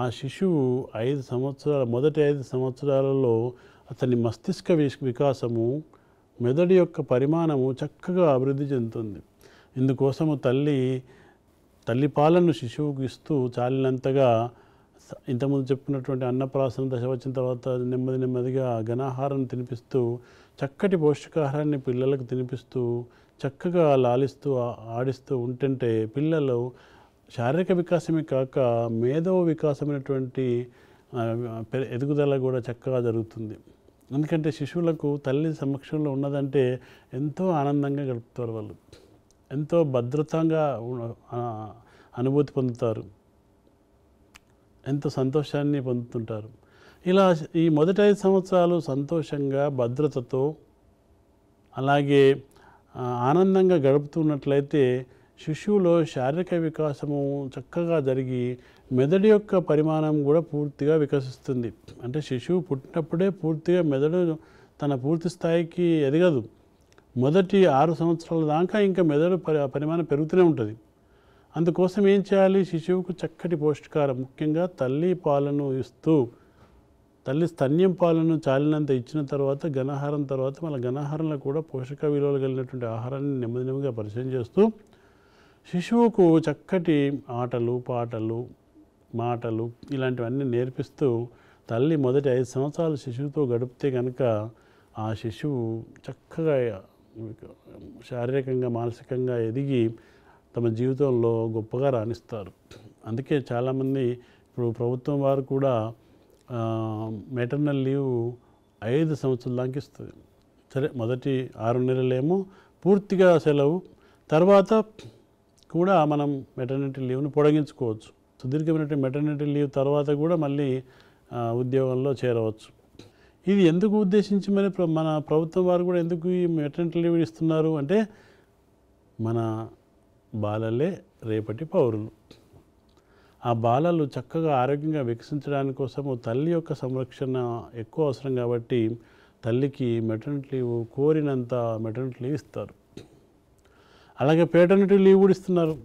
ఆ శిశువు 5 సంవత్సరాల మొదటి 5 సంవత్సరాలలో అతని మస్తిష్క వికాసము, మెదడు యొక్క పరిమాణము చక్కగా అభివృద్ధి చెందుతుంది. ఇందుకోసము తల్లి పాలను శిశువుకు ఇస్తూ చాలినంతగా, ఇంతకుముందు చెప్పుకున్నటువంటి అన్నప్రాసన దశ వచ్చిన తర్వాత నెమ్మదిగా ఘనాహారం తినిపిస్తూ, చక్కటి పౌష్టికాహారాన్ని పిల్లలకు తినిపిస్తూ, చక్కగా లాలిస్తూ ఆడిస్తూ ఉంటుంటే పిల్లలు శారీరక వికాసమే కాక మేధో వికాసమైనటువంటి ఎదుగుదల కూడా చక్కగా జరుగుతుంది. ఎందుకంటే శిశువులకు తల్లి సమక్షంలో ఉన్నదంటే ఎంతో ఆనందంగా గడుపుతారు వాళ్ళు, ఎంతో భద్రతంగా అనుభూతి పొందుతారు, ఎంతో సంతోషాన్ని పొందుతుంటారు. ఇలా ఈ మొదటి 5 సంవత్సరాలు సంతోషంగా భద్రతతో అలాగే ఆనందంగా గడుపుతున్నట్లయితే శిశువులో శారీరక వికాసము చక్కగా జరిగి మెదడు యొక్క పరిమాణం కూడా పూర్తిగా వికసిస్తుంది. అంటే శిశువు పుట్టినప్పుడే పూర్తిగా మెదడు తన పూర్తి స్థాయికి ఎదగదు. మొదటి 6 సంవత్సరాల దాకా ఇంకా మెదడు పరిమాణం పెరుగుతూనే ఉంటుంది. అందుకోసం ఏం చేయాలి? శిశువుకు చక్కటి పౌష్టికాహారం, ముఖ్యంగా తల్లి పాలను ఇస్తూ, తల్లి స్తన్యం పాలను చాలినంత ఇచ్చిన తర్వాత ఘనాహారం తర్వాత మళ్ళీ ఘనాహారంలో కూడా పోషక విలువలు కలిగినటువంటి ఆహారాన్ని నెమ్మదిగా పరిచయం చేస్తూ శిశువుకు చక్కటి ఆటలు, పాటలు, మాటలు ఇలాంటివన్నీ నేర్పిస్తూ తల్లి మొదటి 5 సంవత్సరాలు శిశువుతో గడిపితే కనుక ఆ శిశువు చక్కగా శారీరకంగా మానసికంగా ఎదిగి తమ జీవితంలో గొప్పగా రాణిస్తారు. అందుకే చాలామంది ఇప్పుడు ప్రభుత్వం వారు కూడా మెటర్నల్ లీవ్ 5 సంవత్సరాల దాకా ఇస్తుంది. సరే, మొదటి 6 నెలలేమో పూర్తిగా సెలవు, తర్వాత కూడా మనం మెటర్నిటీ లీవ్ను పొడిగించుకోవచ్చు. సుదీర్ఘమైనటువంటి మెటర్నిటీ లీవ్ తర్వాత కూడా మళ్ళీ ఉద్యోగంలో చేరవచ్చు. ఇది ఎందుకు ఉద్దేశించి మరి మన ప్రభుత్వం వారు కూడా ఎందుకు ఈ మెటర్నిటీ లీవ్ ఇస్తున్నారు అంటే, మన బాలలే రేపటి పౌరులు. ఆ బాలలు చక్కగా ఆరోగ్యంగా వికసించడానికి కోసము తల్లి యొక్క సంరక్షణ ఎక్కువ అవసరం కాబట్టి తల్లికి మెటర్నిటీ లీవ్ కోరినంత మెటర్నిటీ లీవ్ ఇస్తారు. అలాగే పేటర్నిటీ లీవ్ కూడా ఇస్తున్నారు.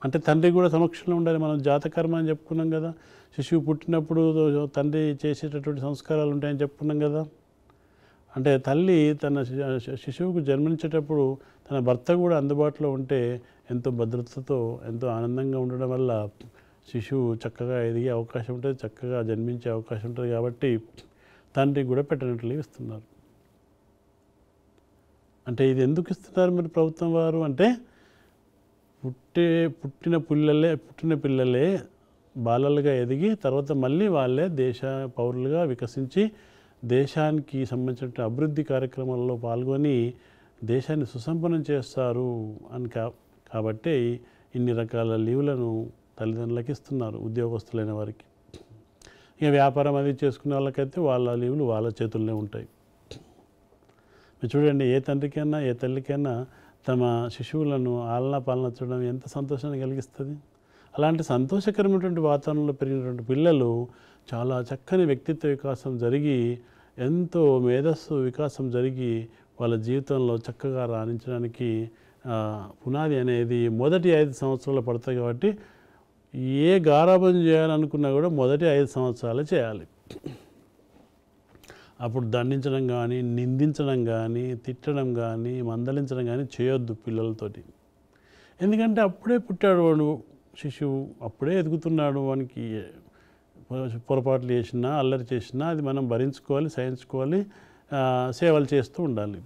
అంటే తండ్రి కూడా సమక్షంలో ఉండాలి. మనం జాతకర్మ అని చెప్పుకున్నాం కదా, శిశువు పుట్టినప్పుడు తండ్రి చేసేటటువంటి సంస్కారాలు ఉంటాయని చెప్పుకున్నాం కదా. అంటే తల్లి తన శిశువుకు జన్మనిచ్చేటప్పుడు తన భర్త కూడా అందుబాటులో ఉంటే ఎంతో భద్రతతో ఎంతో ఆనందంగా ఉండడం వల్ల శిశువు చక్కగా ఎదిగే అవకాశం ఉంటుంది, చక్కగా జన్మించే అవకాశం ఉంటుంది. కాబట్టి తండ్రికి కూడా పెటర్నిటీ లీవ్ ఇస్తున్నారు. అంటే ఇది ఎందుకు ఇస్తున్నారు మరి ప్రభుత్వం వారు అంటే, పుట్టిన పిల్లలే బాలలుగా ఎదిగి తర్వాత మళ్ళీ వాళ్ళే దేశ పౌరులుగా వికసించి దేశానికి సంబంధించిన అభివృద్ధి కార్యక్రమాల్లో పాల్గొని దేశాన్ని సుసంపన్నం చేస్తారు అని కాబట్టి ఇన్ని రకాల లీవులను తల్లిదండ్రులకు ఇస్తున్నారు ఉద్యోగస్తులైన వారికి. ఇక వ్యాపారం అది చేసుకునే వాళ్ళకైతే వాళ్ళ లీవులు వాళ్ళ చేతుల్లోనే ఉంటాయి. మీరు చూడండి, ఏ తండ్రికైనా ఏ తల్లికైనా తమ శిశువులను ఆలనా పాలన చూడడం ఎంత సంతోషాన్ని కలిగిస్తుంది. అలాంటి సంతోషకరమైనటువంటి వాతావరణంలో పెరిగినటువంటి పిల్లలు చాలా చక్కని వ్యక్తిత్వ వికాసం జరిగి ఎంతో మేధస్సు వికాసం జరిగి వాళ్ళ జీవితంలో చక్కగా రాణించడానికి పునాది అనేది మొదటి 5 సంవత్సరాలు పడతాయి. కాబట్టి ఏ గారాబం చేయాలనుకున్నా కూడా మొదటి 5 సంవత్సరాలు చేయాలి. అప్పుడు దండించడం కానీ, నిందించడం కానీ, తిట్టడం కానీ, మందలించడం కానీ చేయొద్దు పిల్లలతోటి. ఎందుకంటే అప్పుడే పుట్టాడు వాడు శిశువు, అప్పుడే ఎదుగుతున్నాడు. వానికి పొరపాట్లు చేసినా అల్లరి చేసినా అది మనం భరించుకోవాలి, సహించుకోవాలి, సేవలు చేస్తూ ఉండాలి.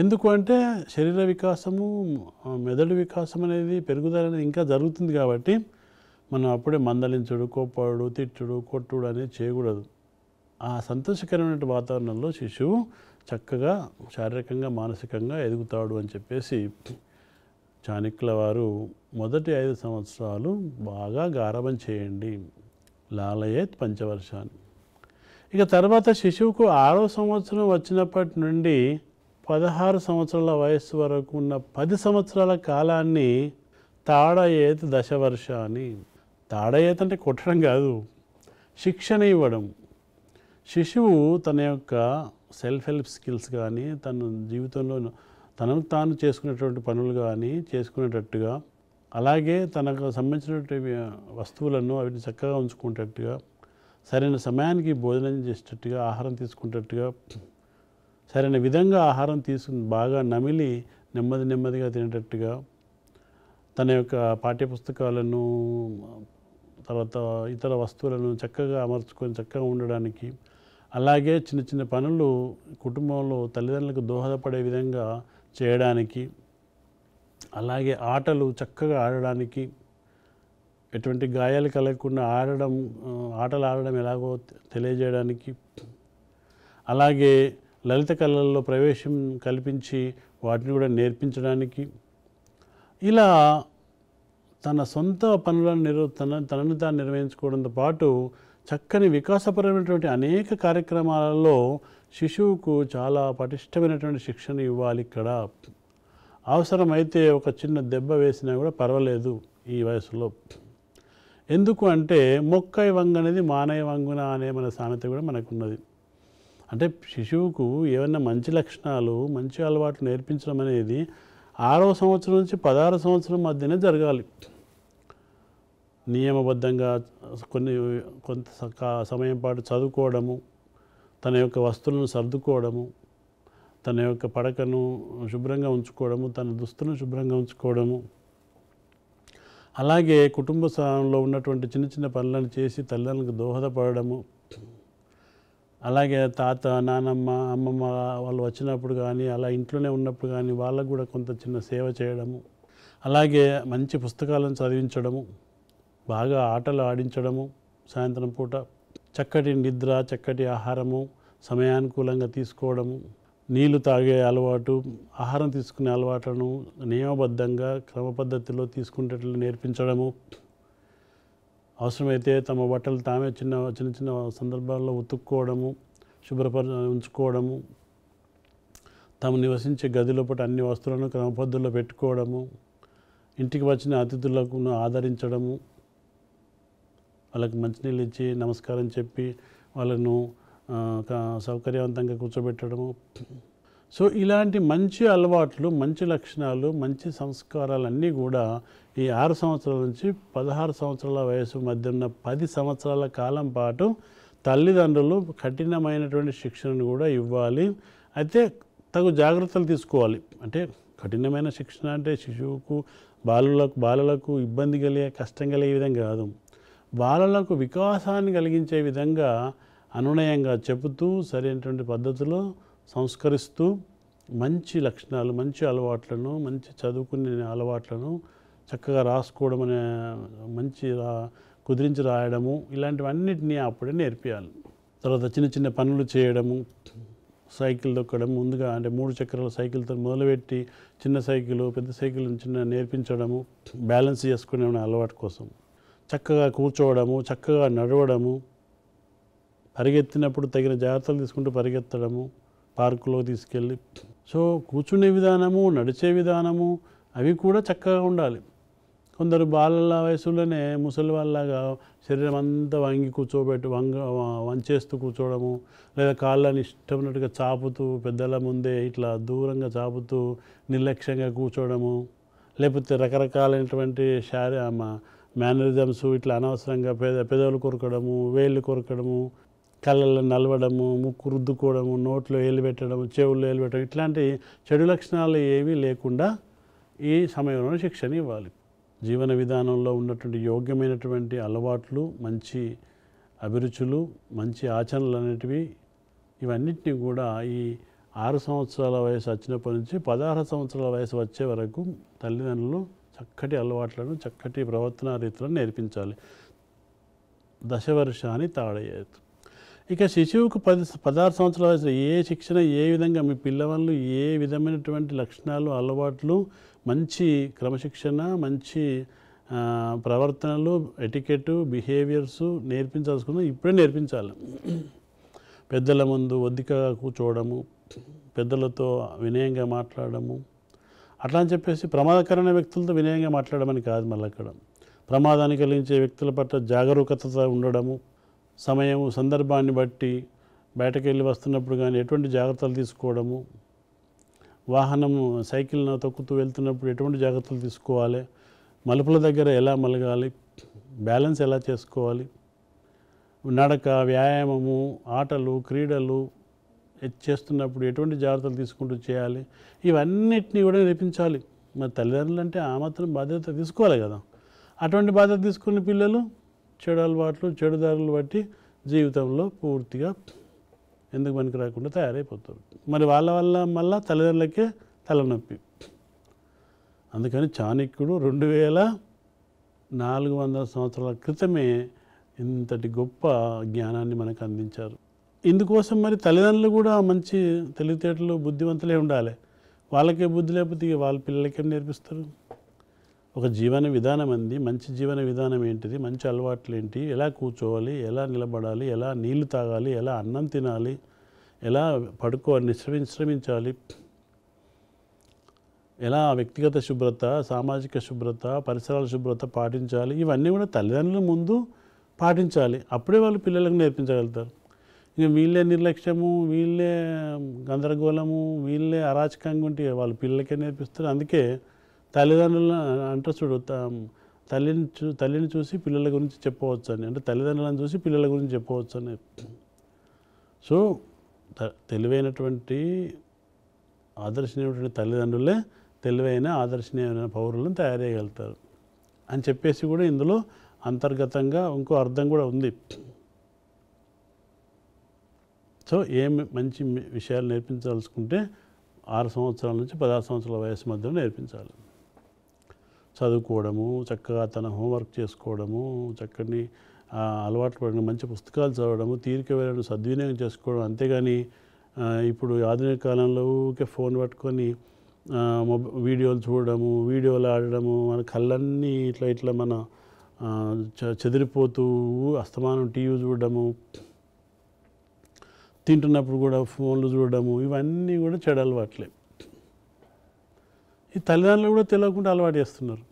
ఎందుకు అంటే శరీర వికాసము, మెదడు వికాసం అనేది పెరుగుదల అనేది ఇంకా జరుగుతుంది. కాబట్టి మనం అప్పుడే మందలించుడు, కోప్పడు, తిట్టుడు, కొట్టుడు అనేది చేయకూడదు. ఆ సంతోషకరమైన వాతావరణంలో శిశువు చక్కగా శారీరకంగా మానసికంగా ఎదుగుతాడు అని చెప్పేసి చాణక్యుల వారు మొదటి 5 సంవత్సరాలు బాగా గారాబం చేయండి, లాలయేత్ పంచవర్షాన్ని. ఇక తర్వాత శిశువుకు 6వ సంవత్సరం వచ్చినప్పటి నుండి 16 సంవత్సరాల వయస్సు వరకు ఉన్న 10 సంవత్సరాల కాలాన్ని తాడయేత్ దశవర్షాన్ని. తాడయేత్ అంటే కొట్టడం కాదు, శిక్షణ ఇవ్వడం. శిశువు తన యొక్క సెల్ఫ్ హెల్ప్ స్కిల్స్ కానీ, తన జీవితంలో తనకు తాను చేసుకునేటువంటి పనులు కానీ చేసుకునేటట్టుగా, అలాగే తనకు సంబంధించినటువంటి వస్తువులను అవిని చక్కగా ఉంచుకునేటట్టుగా, సరైన సమయానికి భోజనం చేసేటట్టుగా, ఆహారం తీసుకునేటట్టుగా, సరైన విధంగా ఆహారం తీసుకుని బాగా నమిలి నెమ్మదిగా తినేటట్టుగా, తన యొక్క పాఠ్యపుస్తకాలను తర్వాత ఇతర వస్తువులను చక్కగా అమర్చుకొని చక్కగా ఉండడానికి, అలాగే చిన్న చిన్న పనులు కుటుంబంలో తల్లిదండ్రులకు దోహదపడే విధంగా చేయడానికి, అలాగే ఆటలు చక్కగా ఆడడానికి, ఎటువంటి గాయాలు కలగకుండా ఆటలు ఆడడం ఎలాగో తెలియజేయడానికి, అలాగే లలిత కళల్లో ప్రవేశం కల్పించి వాటిని కూడా నేర్పించడానికి, ఇలా తన సొంత పనులను తనను తాను నిర్వహించుకోవడంతో పాటు చక్కని వికాసపరమైనటువంటి అనేక కార్యక్రమాలలో శిశువుకు చాలా పటిష్టమైనటువంటి శిక్షణ ఇవ్వాలి. ఇక్కడ అవసరమైతే ఒక చిన్న దెబ్బ వేసినా కూడా పర్వాలేదు ఈ వయసులో. ఎందుకు అంటే మొక్కై వంగ అనేది మానవ వంగున అనే మన సామెత కూడా మనకున్నది. అంటే శిశువుకు ఏమైనా మంచి లక్షణాలు మంచి అలవాట్లు నేర్పించడం అనేది 6వ సంవత్సరం నుంచి 16వ సంవత్సరం మధ్యనే జరగాలి. నియమబద్ధంగా కొంత సమయం పాటు చదువుకోవడము, తన యొక్క వస్తువులను సర్దుకోవడము, తన యొక్క పడకను శుభ్రంగా ఉంచుకోవడము, తన దుస్తులను శుభ్రంగా ఉంచుకోవడము, అలాగే కుటుంబంలో ఉన్నటువంటి చిన్న చిన్న పనులను చేసి తల్లిదండ్రులకు దోహదపడము, అలాగే తాత నానమ్మ అమ్మమ్మ వాళ్ళు వచ్చినప్పుడు కానీ అలా ఇంట్లోనే ఉన్నప్పుడు కానీ వాళ్ళకు కూడా కొంత చిన్న సేవ చేయడము, అలాగే మంచి పుస్తకాలను చదివించడము, బాగా ఆటలు ఆడించడము, సాయంత్రం పూట చక్కటి నిద్ర చక్కటి ఆహారము సమయానుకూలంగా తీసుకోవడము, నీళ్లు తాగే అలవాటు, ఆహారం తీసుకునే అలవాట్లను నియమబద్ధంగా క్రమ పద్ధతిలో తీసుకునేట్లు నేర్పించడము, అవసరమైతే తమ బట్టలు తామే చిన్న చిన్న సందర్భాల్లో ఉతుక్కోవడము, ఉంచుకోవడము, తాము నివసించే గది లోపల అన్ని వస్తువులను క్రమపద్ధతిలో పెట్టుకోవడము, ఇంటికి వచ్చిన అతిథులకు ఆదరించడము, వాళ్ళకి మంచినీళ్ళు ఇచ్చి నమస్కారం చెప్పి వాళ్ళను సౌకర్యవంతంగా కూర్చోబెట్టడము. సో ఇలాంటి మంచి అలవాట్లు, మంచి లక్షణాలు, మంచి సంస్కారాలన్నీ కూడా ఈ 6 సంవత్సరాల నుంచి 16 సంవత్సరాల వయసు మధ్య ఉన్న 10 సంవత్సరాల కాలం పాటు తల్లిదండ్రులు కఠినమైనటువంటి శిక్షణను కూడా ఇవ్వాలి. అయితే తగు జాగ్రత్తలు తీసుకోవాలి. అంటే కఠినమైన శిక్షణ అంటే శిశువుకు బాలలకు ఇబ్బంది కలిగే కష్టం కలిగే విధంగా కాదు, బాలలకు వికాసాన్ని కలిగించే విధంగా అనునయంగా చెబుతూ సరైనటువంటి పద్ధతిలో సంస్కరిస్తూ మంచి లక్షణాలు, మంచి అలవాట్లను, మంచి చదువుకునే అలవాట్లను చక్కగా రాసుకోవడం అనే మంచి కుదిరించి రాయడము, ఇలాంటివన్నిటినీ అప్పుడే నేర్పించాలి. తర్వాత చిన్న చిన్న పనులు చేయడము, సైకిల్ తొక్కడం, ముందుగా అంటే 3 చక్రాల సైకిల్తో మొదలుపెట్టి చిన్న సైకిల్ పెద్ద సైకిల్ చిన్న నేర్పించడము, బ్యాలెన్స్ చేసుకునే అలవాటు కోసం, చక్కగా కూర్చోవడము, చక్కగా నడవడము, పరిగెత్తినప్పుడు తగిన జాగ్రత్తలు తీసుకుంటూ పరిగెత్తడము, పార్కులో తీసుకెళ్ళి. సో కూర్చునే విధానము, నడిచే విధానము అవి కూడా చక్కగా ఉండాలి. కొందరు బాలల వయసులోనే ముసలి వాళ్ళలాగా శరీరం అంతా వంచేస్తూ కూర్చోవడము, లేదా కాళ్ళని ఇష్టమైనట్టుగా చాపుతూ పెద్దల ముందే ఇట్లా దూరంగా చాపుతూ నిర్లక్ష్యంగా కూర్చోవడము, లేకపోతే రకరకాలైనటువంటి మేనరిజమ్స్ ఇట్లా అనవసరంగా పెదవులు కొరకడము, వేళ్ళు కొరకడము, కళ్ళల్లో నలవడము, ముక్కు రుద్దుకోవడము, నోట్లో ఏలు పెట్టడము, చెవుల్లో ఏలు పెట్టడం, ఇట్లాంటి చెడు లక్షణాలు ఏవీ లేకుండా ఈ సమయంలో శిక్షణ ఇవ్వాలి. జీవన విధానంలో ఉన్నటువంటి యోగ్యమైనటువంటి అలవాట్లు, మంచి అభిరుచులు, మంచి ఆచరణలు అనేటివి ఇవన్నిటినీ కూడా ఈ 6 సంవత్సరాల వయసు వచ్చినప్పటి నుంచి 16 సంవత్సరాల వయసు వచ్చే వరకు తల్లిదండ్రులు చక్కటి అలవాట్లను, చక్కటి ప్రవర్తన రీతులను నేర్పించాలి. దశవర్షాన్ని తాడయ్యేది. ఇక శిశువుకు 16 సంవత్సరాల వయసులో ఏ శిక్షణ, ఏ విధంగా మీ పిల్లవాళ్ళు ఏ విధమైనటువంటి లక్షణాలు, అలవాట్లు, మంచి క్రమశిక్షణ, మంచి ప్రవర్తనలు, ఎటికెట్, బిహేవియర్స్ నేర్పించాల్సుకున్నా ఇప్పుడే నేర్పించాలి. పెద్దల ముందు ఒద్దికగా కూర్చోవడము, పెద్దలతో వినయంగా మాట్లాడము, అట్లా అని చెప్పేసి ప్రమాదకరమైన వ్యక్తులతో వినయంగా మాట్లాడమని కాదు. మళ్ళీ అక్కడ ప్రమాదాన్ని కలిగించే వ్యక్తుల పట్ల జాగరూకత ఉండడము, సమయం సందర్భాన్ని బట్టి బయటకు వెళ్ళి వస్తున్నప్పుడు కానీ ఎటువంటి జాగ్రత్తలు తీసుకోవడము, వాహనము సైకిల్ను తొక్కుతూ వెళ్తున్నప్పుడు ఎటువంటి జాగ్రత్తలు తీసుకోవాలి, మలుపుల దగ్గర ఎలా మలగాలి, బ్యాలెన్స్ ఎలా చేసుకోవాలి, నడక, వ్యాయామము, ఆటలు, క్రీడలు చేస్తున్నప్పుడు ఎటువంటి జాగ్రత్తలు తీసుకుంటూ చేయాలి, ఇవన్నిటినీ కూడా నేర్పించాలి. మరి తల్లిదండ్రులు అంటే ఆ మాత్రం బాధ్యత తీసుకోవాలి కదా. అటువంటి బాధ్యత తీసుకున్న పిల్లలు చెడు అలవాట్లు, చెడు దారులు బట్టి జీవితంలో పూర్తిగా ఎందుకు పనికి రాకుండా తయారైపోతారు. మరి వాళ్ళ వల్ల మళ్ళా తల్లిదండ్రులకే తలనొప్పి. అందుకని చాణక్యుడు 400 సంవత్సరాల క్రితమే ఇంతటి గొప్ప జ్ఞానాన్ని మనకు అందించారు. ఇందుకోసం మరి తల్లిదండ్రులు కూడా మంచి తెలివితేటలు బుద్ధివంతులే ఉండాలి. వాళ్ళకే బుద్ధి లేకపోతే ఇక వాళ్ళ పిల్లలకేం నేర్పిస్తారు? ఒక జీవన విధానం అంది. మంచి జీవన విధానం ఏంటిది, మంచి అలవాట్లు ఏంటి, ఎలా కూర్చోవాలి, ఎలా నిలబడాలి, ఎలా నీళ్లు తాగాలి, ఎలా అన్నం తినాలి, ఎలా పడుకోవాలి, విశ్రమించాలి, ఎలా వ్యక్తిగత శుభ్రత, సామాజిక శుభ్రత, పరిసరాల శుభ్రత పాటించాలి, ఇవన్నీ కూడా తల్లిదండ్రుల ముందు పాటించాలి. అప్పుడే వాళ్ళు పిల్లలకు నేర్పించగలుగుతారు. ఇక వీళ్ళే నిర్లక్ష్యము, వీళ్ళే గందరగోళము, వీళ్ళే అరాచకంగా ఉంటే వాళ్ళు పిల్లలకే నేర్పిస్తారు. అందుకే తల్లిదండ్రులు అంటారు చూడు, తల్లిని చూసి పిల్లల గురించి చెప్పవచ్చు అని, అంటే తల్లిదండ్రులను చూసి పిల్లల గురించి చెప్పవచ్చు అని. సో తెలివైనటువంటి ఆదర్శనీయమైనటువంటి తల్లిదండ్రులే తెలివైన ఆదర్శనీయమైన పౌరులను తయారు చేయగలుగుతారు అని చెప్పేసి కూడా ఇందులో అంతర్గతంగా ఇంకో అర్థం కూడా ఉంది. సో మంచి విషయాలు నేర్పించాల్సుకుంటే 6 సంవత్సరాల నుంచి 16 సంవత్సరాల వయసు మధ్యలో నేర్పించాలి. చదువుకోవడము, చక్కగా తన హోంవర్క్ చేసుకోవడము, చక్కని అలవాట్లు పడిన మంచి పుస్తకాలు చదవడము, తీరిక వేళను సద్వినియోగం చేసుకోవడం. అంతేగాని ఇప్పుడు ఆధునిక కాలంలో ఊరికే ఫోన్ పట్టుకొని వీడియోలు చూడడము, వీడియోలు ఆడడము, మన కళ్ళన్నీ ఇట్లా మన చెదిరిపోతూ అస్తమానం టీవీ చూడడము, తింటున్నప్పుడు కూడా ఫోన్లు చూడడము, ఇవన్నీ కూడా చెడు అలవాట్లే. ఈ తల్లిదండ్రులు కూడా తెలియకుండా అలవాటు చేస్తున్నారు.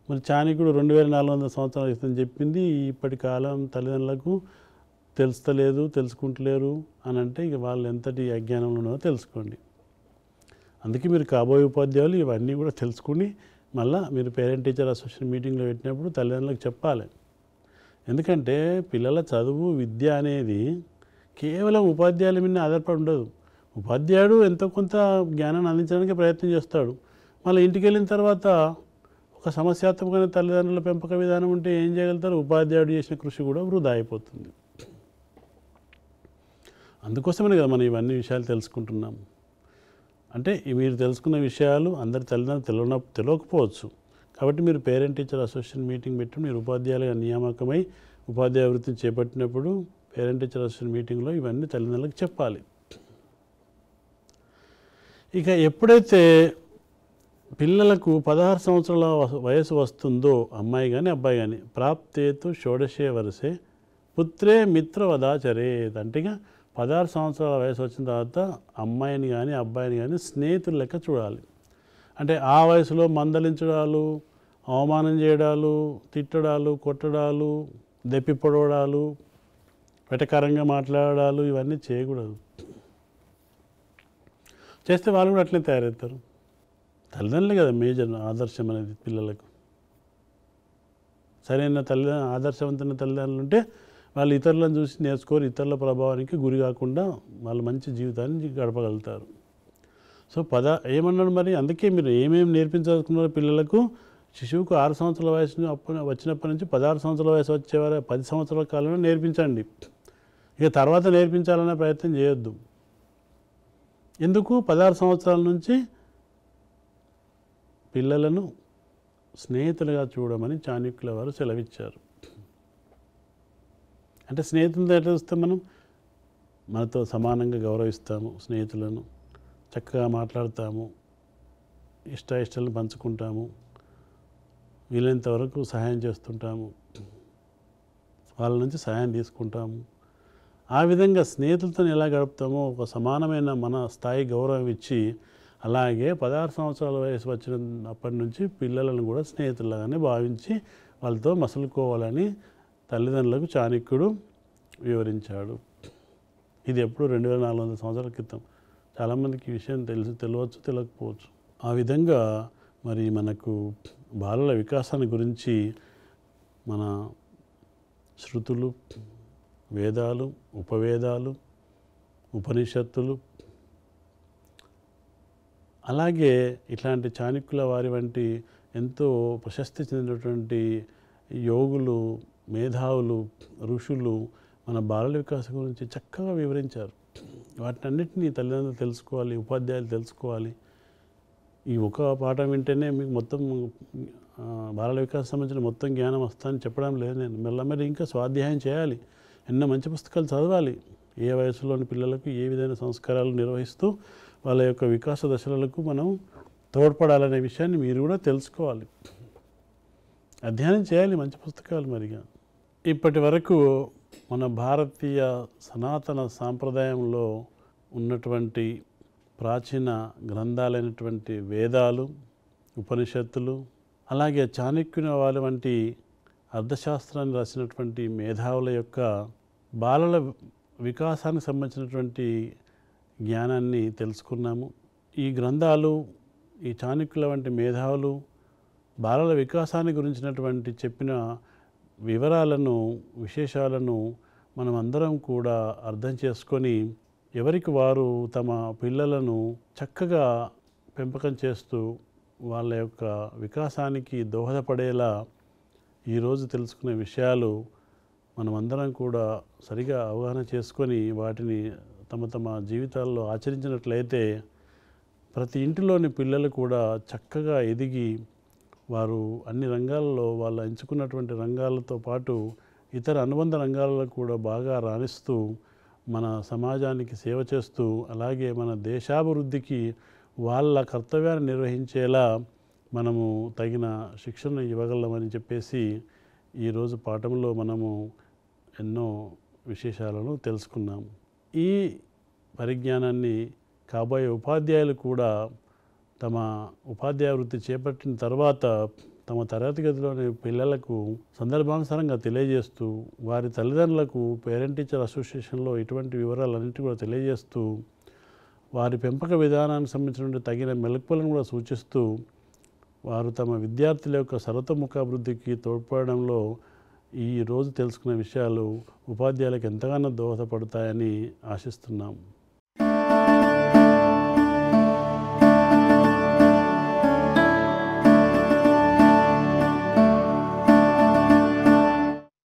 మరి చాణక్యుడు 2400 సంవత్సరాల క్రితం చెప్పింది ఇప్పటి కాలం తల్లిదండ్రులకు తెలుస్తలేదు, తెలుసుకుంటలేరు అని అంటే ఇక వాళ్ళు ఎంతటి అజ్ఞానంలో ఉన్నారో తెలుసుకోండి. అందుకే మీరు కాబోయే ఉపాధ్యాయులు ఇవన్నీ కూడా తెలుసుకుని మళ్ళీ మీరు పేరెంట్ టీచర్ అసోసియేషన్ మీటింగ్లో పెట్టినప్పుడు తల్లిదండ్రులకు చెప్పాలి. ఎందుకంటే పిల్లల చదువు, విద్య అనేది కేవలం ఉపాధ్యాయుల మీద ఆధారపడి ఉండదు. ఉపాధ్యాయుడు ఎంతో కొంత జ్ఞానాన్ని అందించడానికి ప్రయత్నం చేస్తాడు. మళ్ళీ ఇంటికి వెళ్ళిన తర్వాత ఒక సమస్యాత్మకమైన తల్లిదండ్రుల పెంపక విధానం ఉంటే ఏం చేయగలుగుతారు? ఉపాధ్యాయుడు చేసిన కృషి కూడా వృధా అయిపోతుంది. అందుకోసమే కదా మనం ఇవన్నీ విషయాలు తెలుసుకుంటున్నాం. అంటే మీరు తెలుసుకున్న విషయాలు అందరి తల్లిదండ్రులు తెలియకపోవచ్చు. కాబట్టి మీరు పేరెంట్ టీచర్ అసోసియేషన్ మీటింగ్ పెట్టి మీరు ఉపాధ్యాయులుగా నియామకమై ఉపాధ్యాయ వృత్తిని చేపట్టినప్పుడు పేరెంట్ టీచర్ అసోసియేషన్ మీటింగ్లో ఇవన్నీ తల్లిదండ్రులకు చెప్పాలి. ఇక ఎప్పుడైతే పిల్లలకు 16 సంవత్సరాల వయసు వస్తుందో అమ్మాయి కానీ అబ్బాయి కానీ ప్రాప్తేతు షోడశే వరసే పుత్రే మిత్రవదాచరేత్. అంటే ఇక 16 సంవత్సరాల వయసు వచ్చిన తర్వాత అమ్మాయిని కానీ అబ్బాయిని కానీ స్నేహితులు లెక్క చూడాలి. అంటే ఆ వయసులో మందలించడాలు, అవమానం చేయడాలు, తిట్టడాలు, కొట్టడాలు, దెప్పి పొడవడాలు, వెటకారంగా మాట్లాడాలు ఇవన్నీ చేయకూడదు. చేస్తే వాళ్ళు కూడా అట్లనే తయారవుతారు. తల్లిదండ్రులే కదా మేజర్ ఆదర్శం అనేది పిల్లలకు. సరైన ఆదర్శవంతమైన తల్లిదండ్రులు ఉంటే వాళ్ళు ఇతరులను చూసి నేర్చుకోరు, ఇతరుల ప్రభావానికి గురి కాకుండా వాళ్ళు మంచి జీవితాన్ని గడపగలుగుతారు. సో ఏమన్నాడు మరి? అందుకే మీరు ఏమేమి నేర్పించాలనుకున్నారో పిల్లలకు, శిశువుకు 6 సంవత్సరాల వయసు వచ్చినప్పటి నుంచి 16 సంవత్సరాల వయసు వచ్చేవారు 10 సంవత్సరాల కాలంలో నేర్పించండి. ఇక తర్వాత నేర్పించాలనే ప్రయత్నం చేయొద్దు. ఎందుకు? 16 సంవత్సరాల నుంచి పిల్లలను స్నేహితులుగా చూడమని చాణక్యుల వారు సెలవిచ్చారు. అంటే స్నేహితులతో ఎట్లా చూస్తాం? మనతో సమానంగా గౌరవిస్తాము, స్నేహితులను చక్కగా మాట్లాడతాము, ఇష్టాలను పంచుకుంటాము, వీలైనంత వరకు సహాయం చేస్తుంటాము, వాళ్ళ నుంచి సహాయం తీసుకుంటాము. ఆ విధంగా స్నేహితులతో ఎలా గడుపుతామో ఒక సమానమైన మన స్థాయి గౌరవం ఇచ్చి, అలాగే 16 సంవత్సరాల వయసు వచ్చినప్పటి నుంచి పిల్లలను కూడా స్నేహితులుగానే భావించి వాళ్ళతో మసలుకోవాలని తల్లిదండ్రులకు చాణక్యుడు వివరించాడు. ఇది ఎప్పుడు 2400 సంవత్సరాల క్రితం. చాలామందికి ఈ విషయం తెలియవచ్చు, తెలియకపోవచ్చు. ఆ విధంగా మరి మనకు బాలల వికాసాన్ని గురించి మన శృతులు, వేదాలు, ఉపవేదాలు, ఉపనిషత్తులు, అలాగే ఇట్లాంటి చాణక్యుల వారి వంటి ఎంతో ప్రశస్తి చెందినటువంటి యోగులు, మేధావులు, ఋషులు మన బాలల వికాసం గురించి చక్కగా వివరించారు. వాటినన్నిటినీ తల్లిదండ్రులు తెలుసుకోవాలి, ఉపాధ్యాయులు తెలుసుకోవాలి. ఈ ఒక పాఠం వింటేనే మీకు మొత్తం బాలల వికాసం సంబంధించిన మొత్తం జ్ఞానం వస్తుందని చెప్పడం లేదు నేను. మెల్లమెల్లి ఇంకా స్వాధ్యాయం చేయాలి, ఎన్నో మంచి పుస్తకాలు చదవాలి. ఏ వయసులోని పిల్లలకు ఏ విధమైన సంస్కారాలు నిర్వహిస్తూ వాళ్ళ యొక్క వికాస దశలకు మనం తోడ్పడాలనే విషయాన్ని మీరు కూడా తెలుసుకోవాలి, అధ్యయనం చేయాలి మంచి పుస్తకాలు. మరిగా ఇప్పటి వరకు మన భారతీయ సనాతన సాంప్రదాయంలో ఉన్నటువంటి ప్రాచీన గ్రంథాలైనటువంటి వేదాలు, ఉపనిషత్తులు, అలాగే చాణక్యుని వాళ్ళ వంటి అర్థశాస్త్రాన్ని రాసినటువంటి మేధావుల యొక్క బాలల వికాసానికి సంబంధించినటువంటి జ్ఞానాన్ని తెలుసుకున్నాము. ఈ గ్రంథాలు, ఈ చాణక్యుల వంటి మేధావులు బాలల వికాసాన్ని గురించినటువంటి చెప్పిన వివరాలను, విశేషాలను మనం అందరం కూడా అర్థం చేసుకొని ఎవరికి వారు తమ పిల్లలను చక్కగా పెంపకం చేస్తూ వాళ్ళ యొక్క వికాసానికి దోహదపడేలా ఈరోజు తెలుసుకునే విషయాలు మనమందరం కూడా సరిగా అవగాహన చేసుకొని వాటిని తమ తమ జీవితాల్లో ఆచరించినట్లయితే ప్రతి ఇంటిలోని పిల్లలు కూడా చక్కగా ఎదిగి వారు అన్ని రంగాల్లో వాళ్ళు ఎంచుకున్నటువంటి రంగాలతో పాటు ఇతర అనుబంధ రంగాలలో కూడా బాగా రాణిస్తూ మన సమాజానికి సేవ చేస్తూ అలాగే మన దేశాభివృద్ధికి వాళ్ళ కర్తవ్యాన్ని నిర్వహించేలా మనము తగిన శిక్షణ ఇవ్వగలమని చెప్పేసి ఈరోజు పాఠంలో మనము ఎన్నో విశేషాలను తెలుసుకున్నాం. ఈ పరిజ్ఞానాన్ని కాబోయే ఉపాధ్యాయులు కూడా తమ ఉపాధ్యాయ వృత్తి చేపట్టిన తర్వాత తమ తరగతి గదిలోని పిల్లలకు సందర్భానుసారంగా తెలియజేస్తూ వారి తల్లిదండ్రులకు పేరెంట్ టీచర్ అసోసియేషన్లో ఇటువంటి వివరాలన్నింటి కూడా తెలియజేస్తూ వారి పెంపక విధానానికి సంబంధించిన తగిన మెలకువలను కూడా సూచిస్తూ వారు తమ విద్యార్థుల యొక్క సర్వతోముఖాభివృద్ధికి తోడ్పడడంలో ఈ రోజు తెలుసుకునే విషయాలు ఉపాధ్యాయులకు ఎంతగానో దోహదపడతాయని ఆశిస్తున్నాం.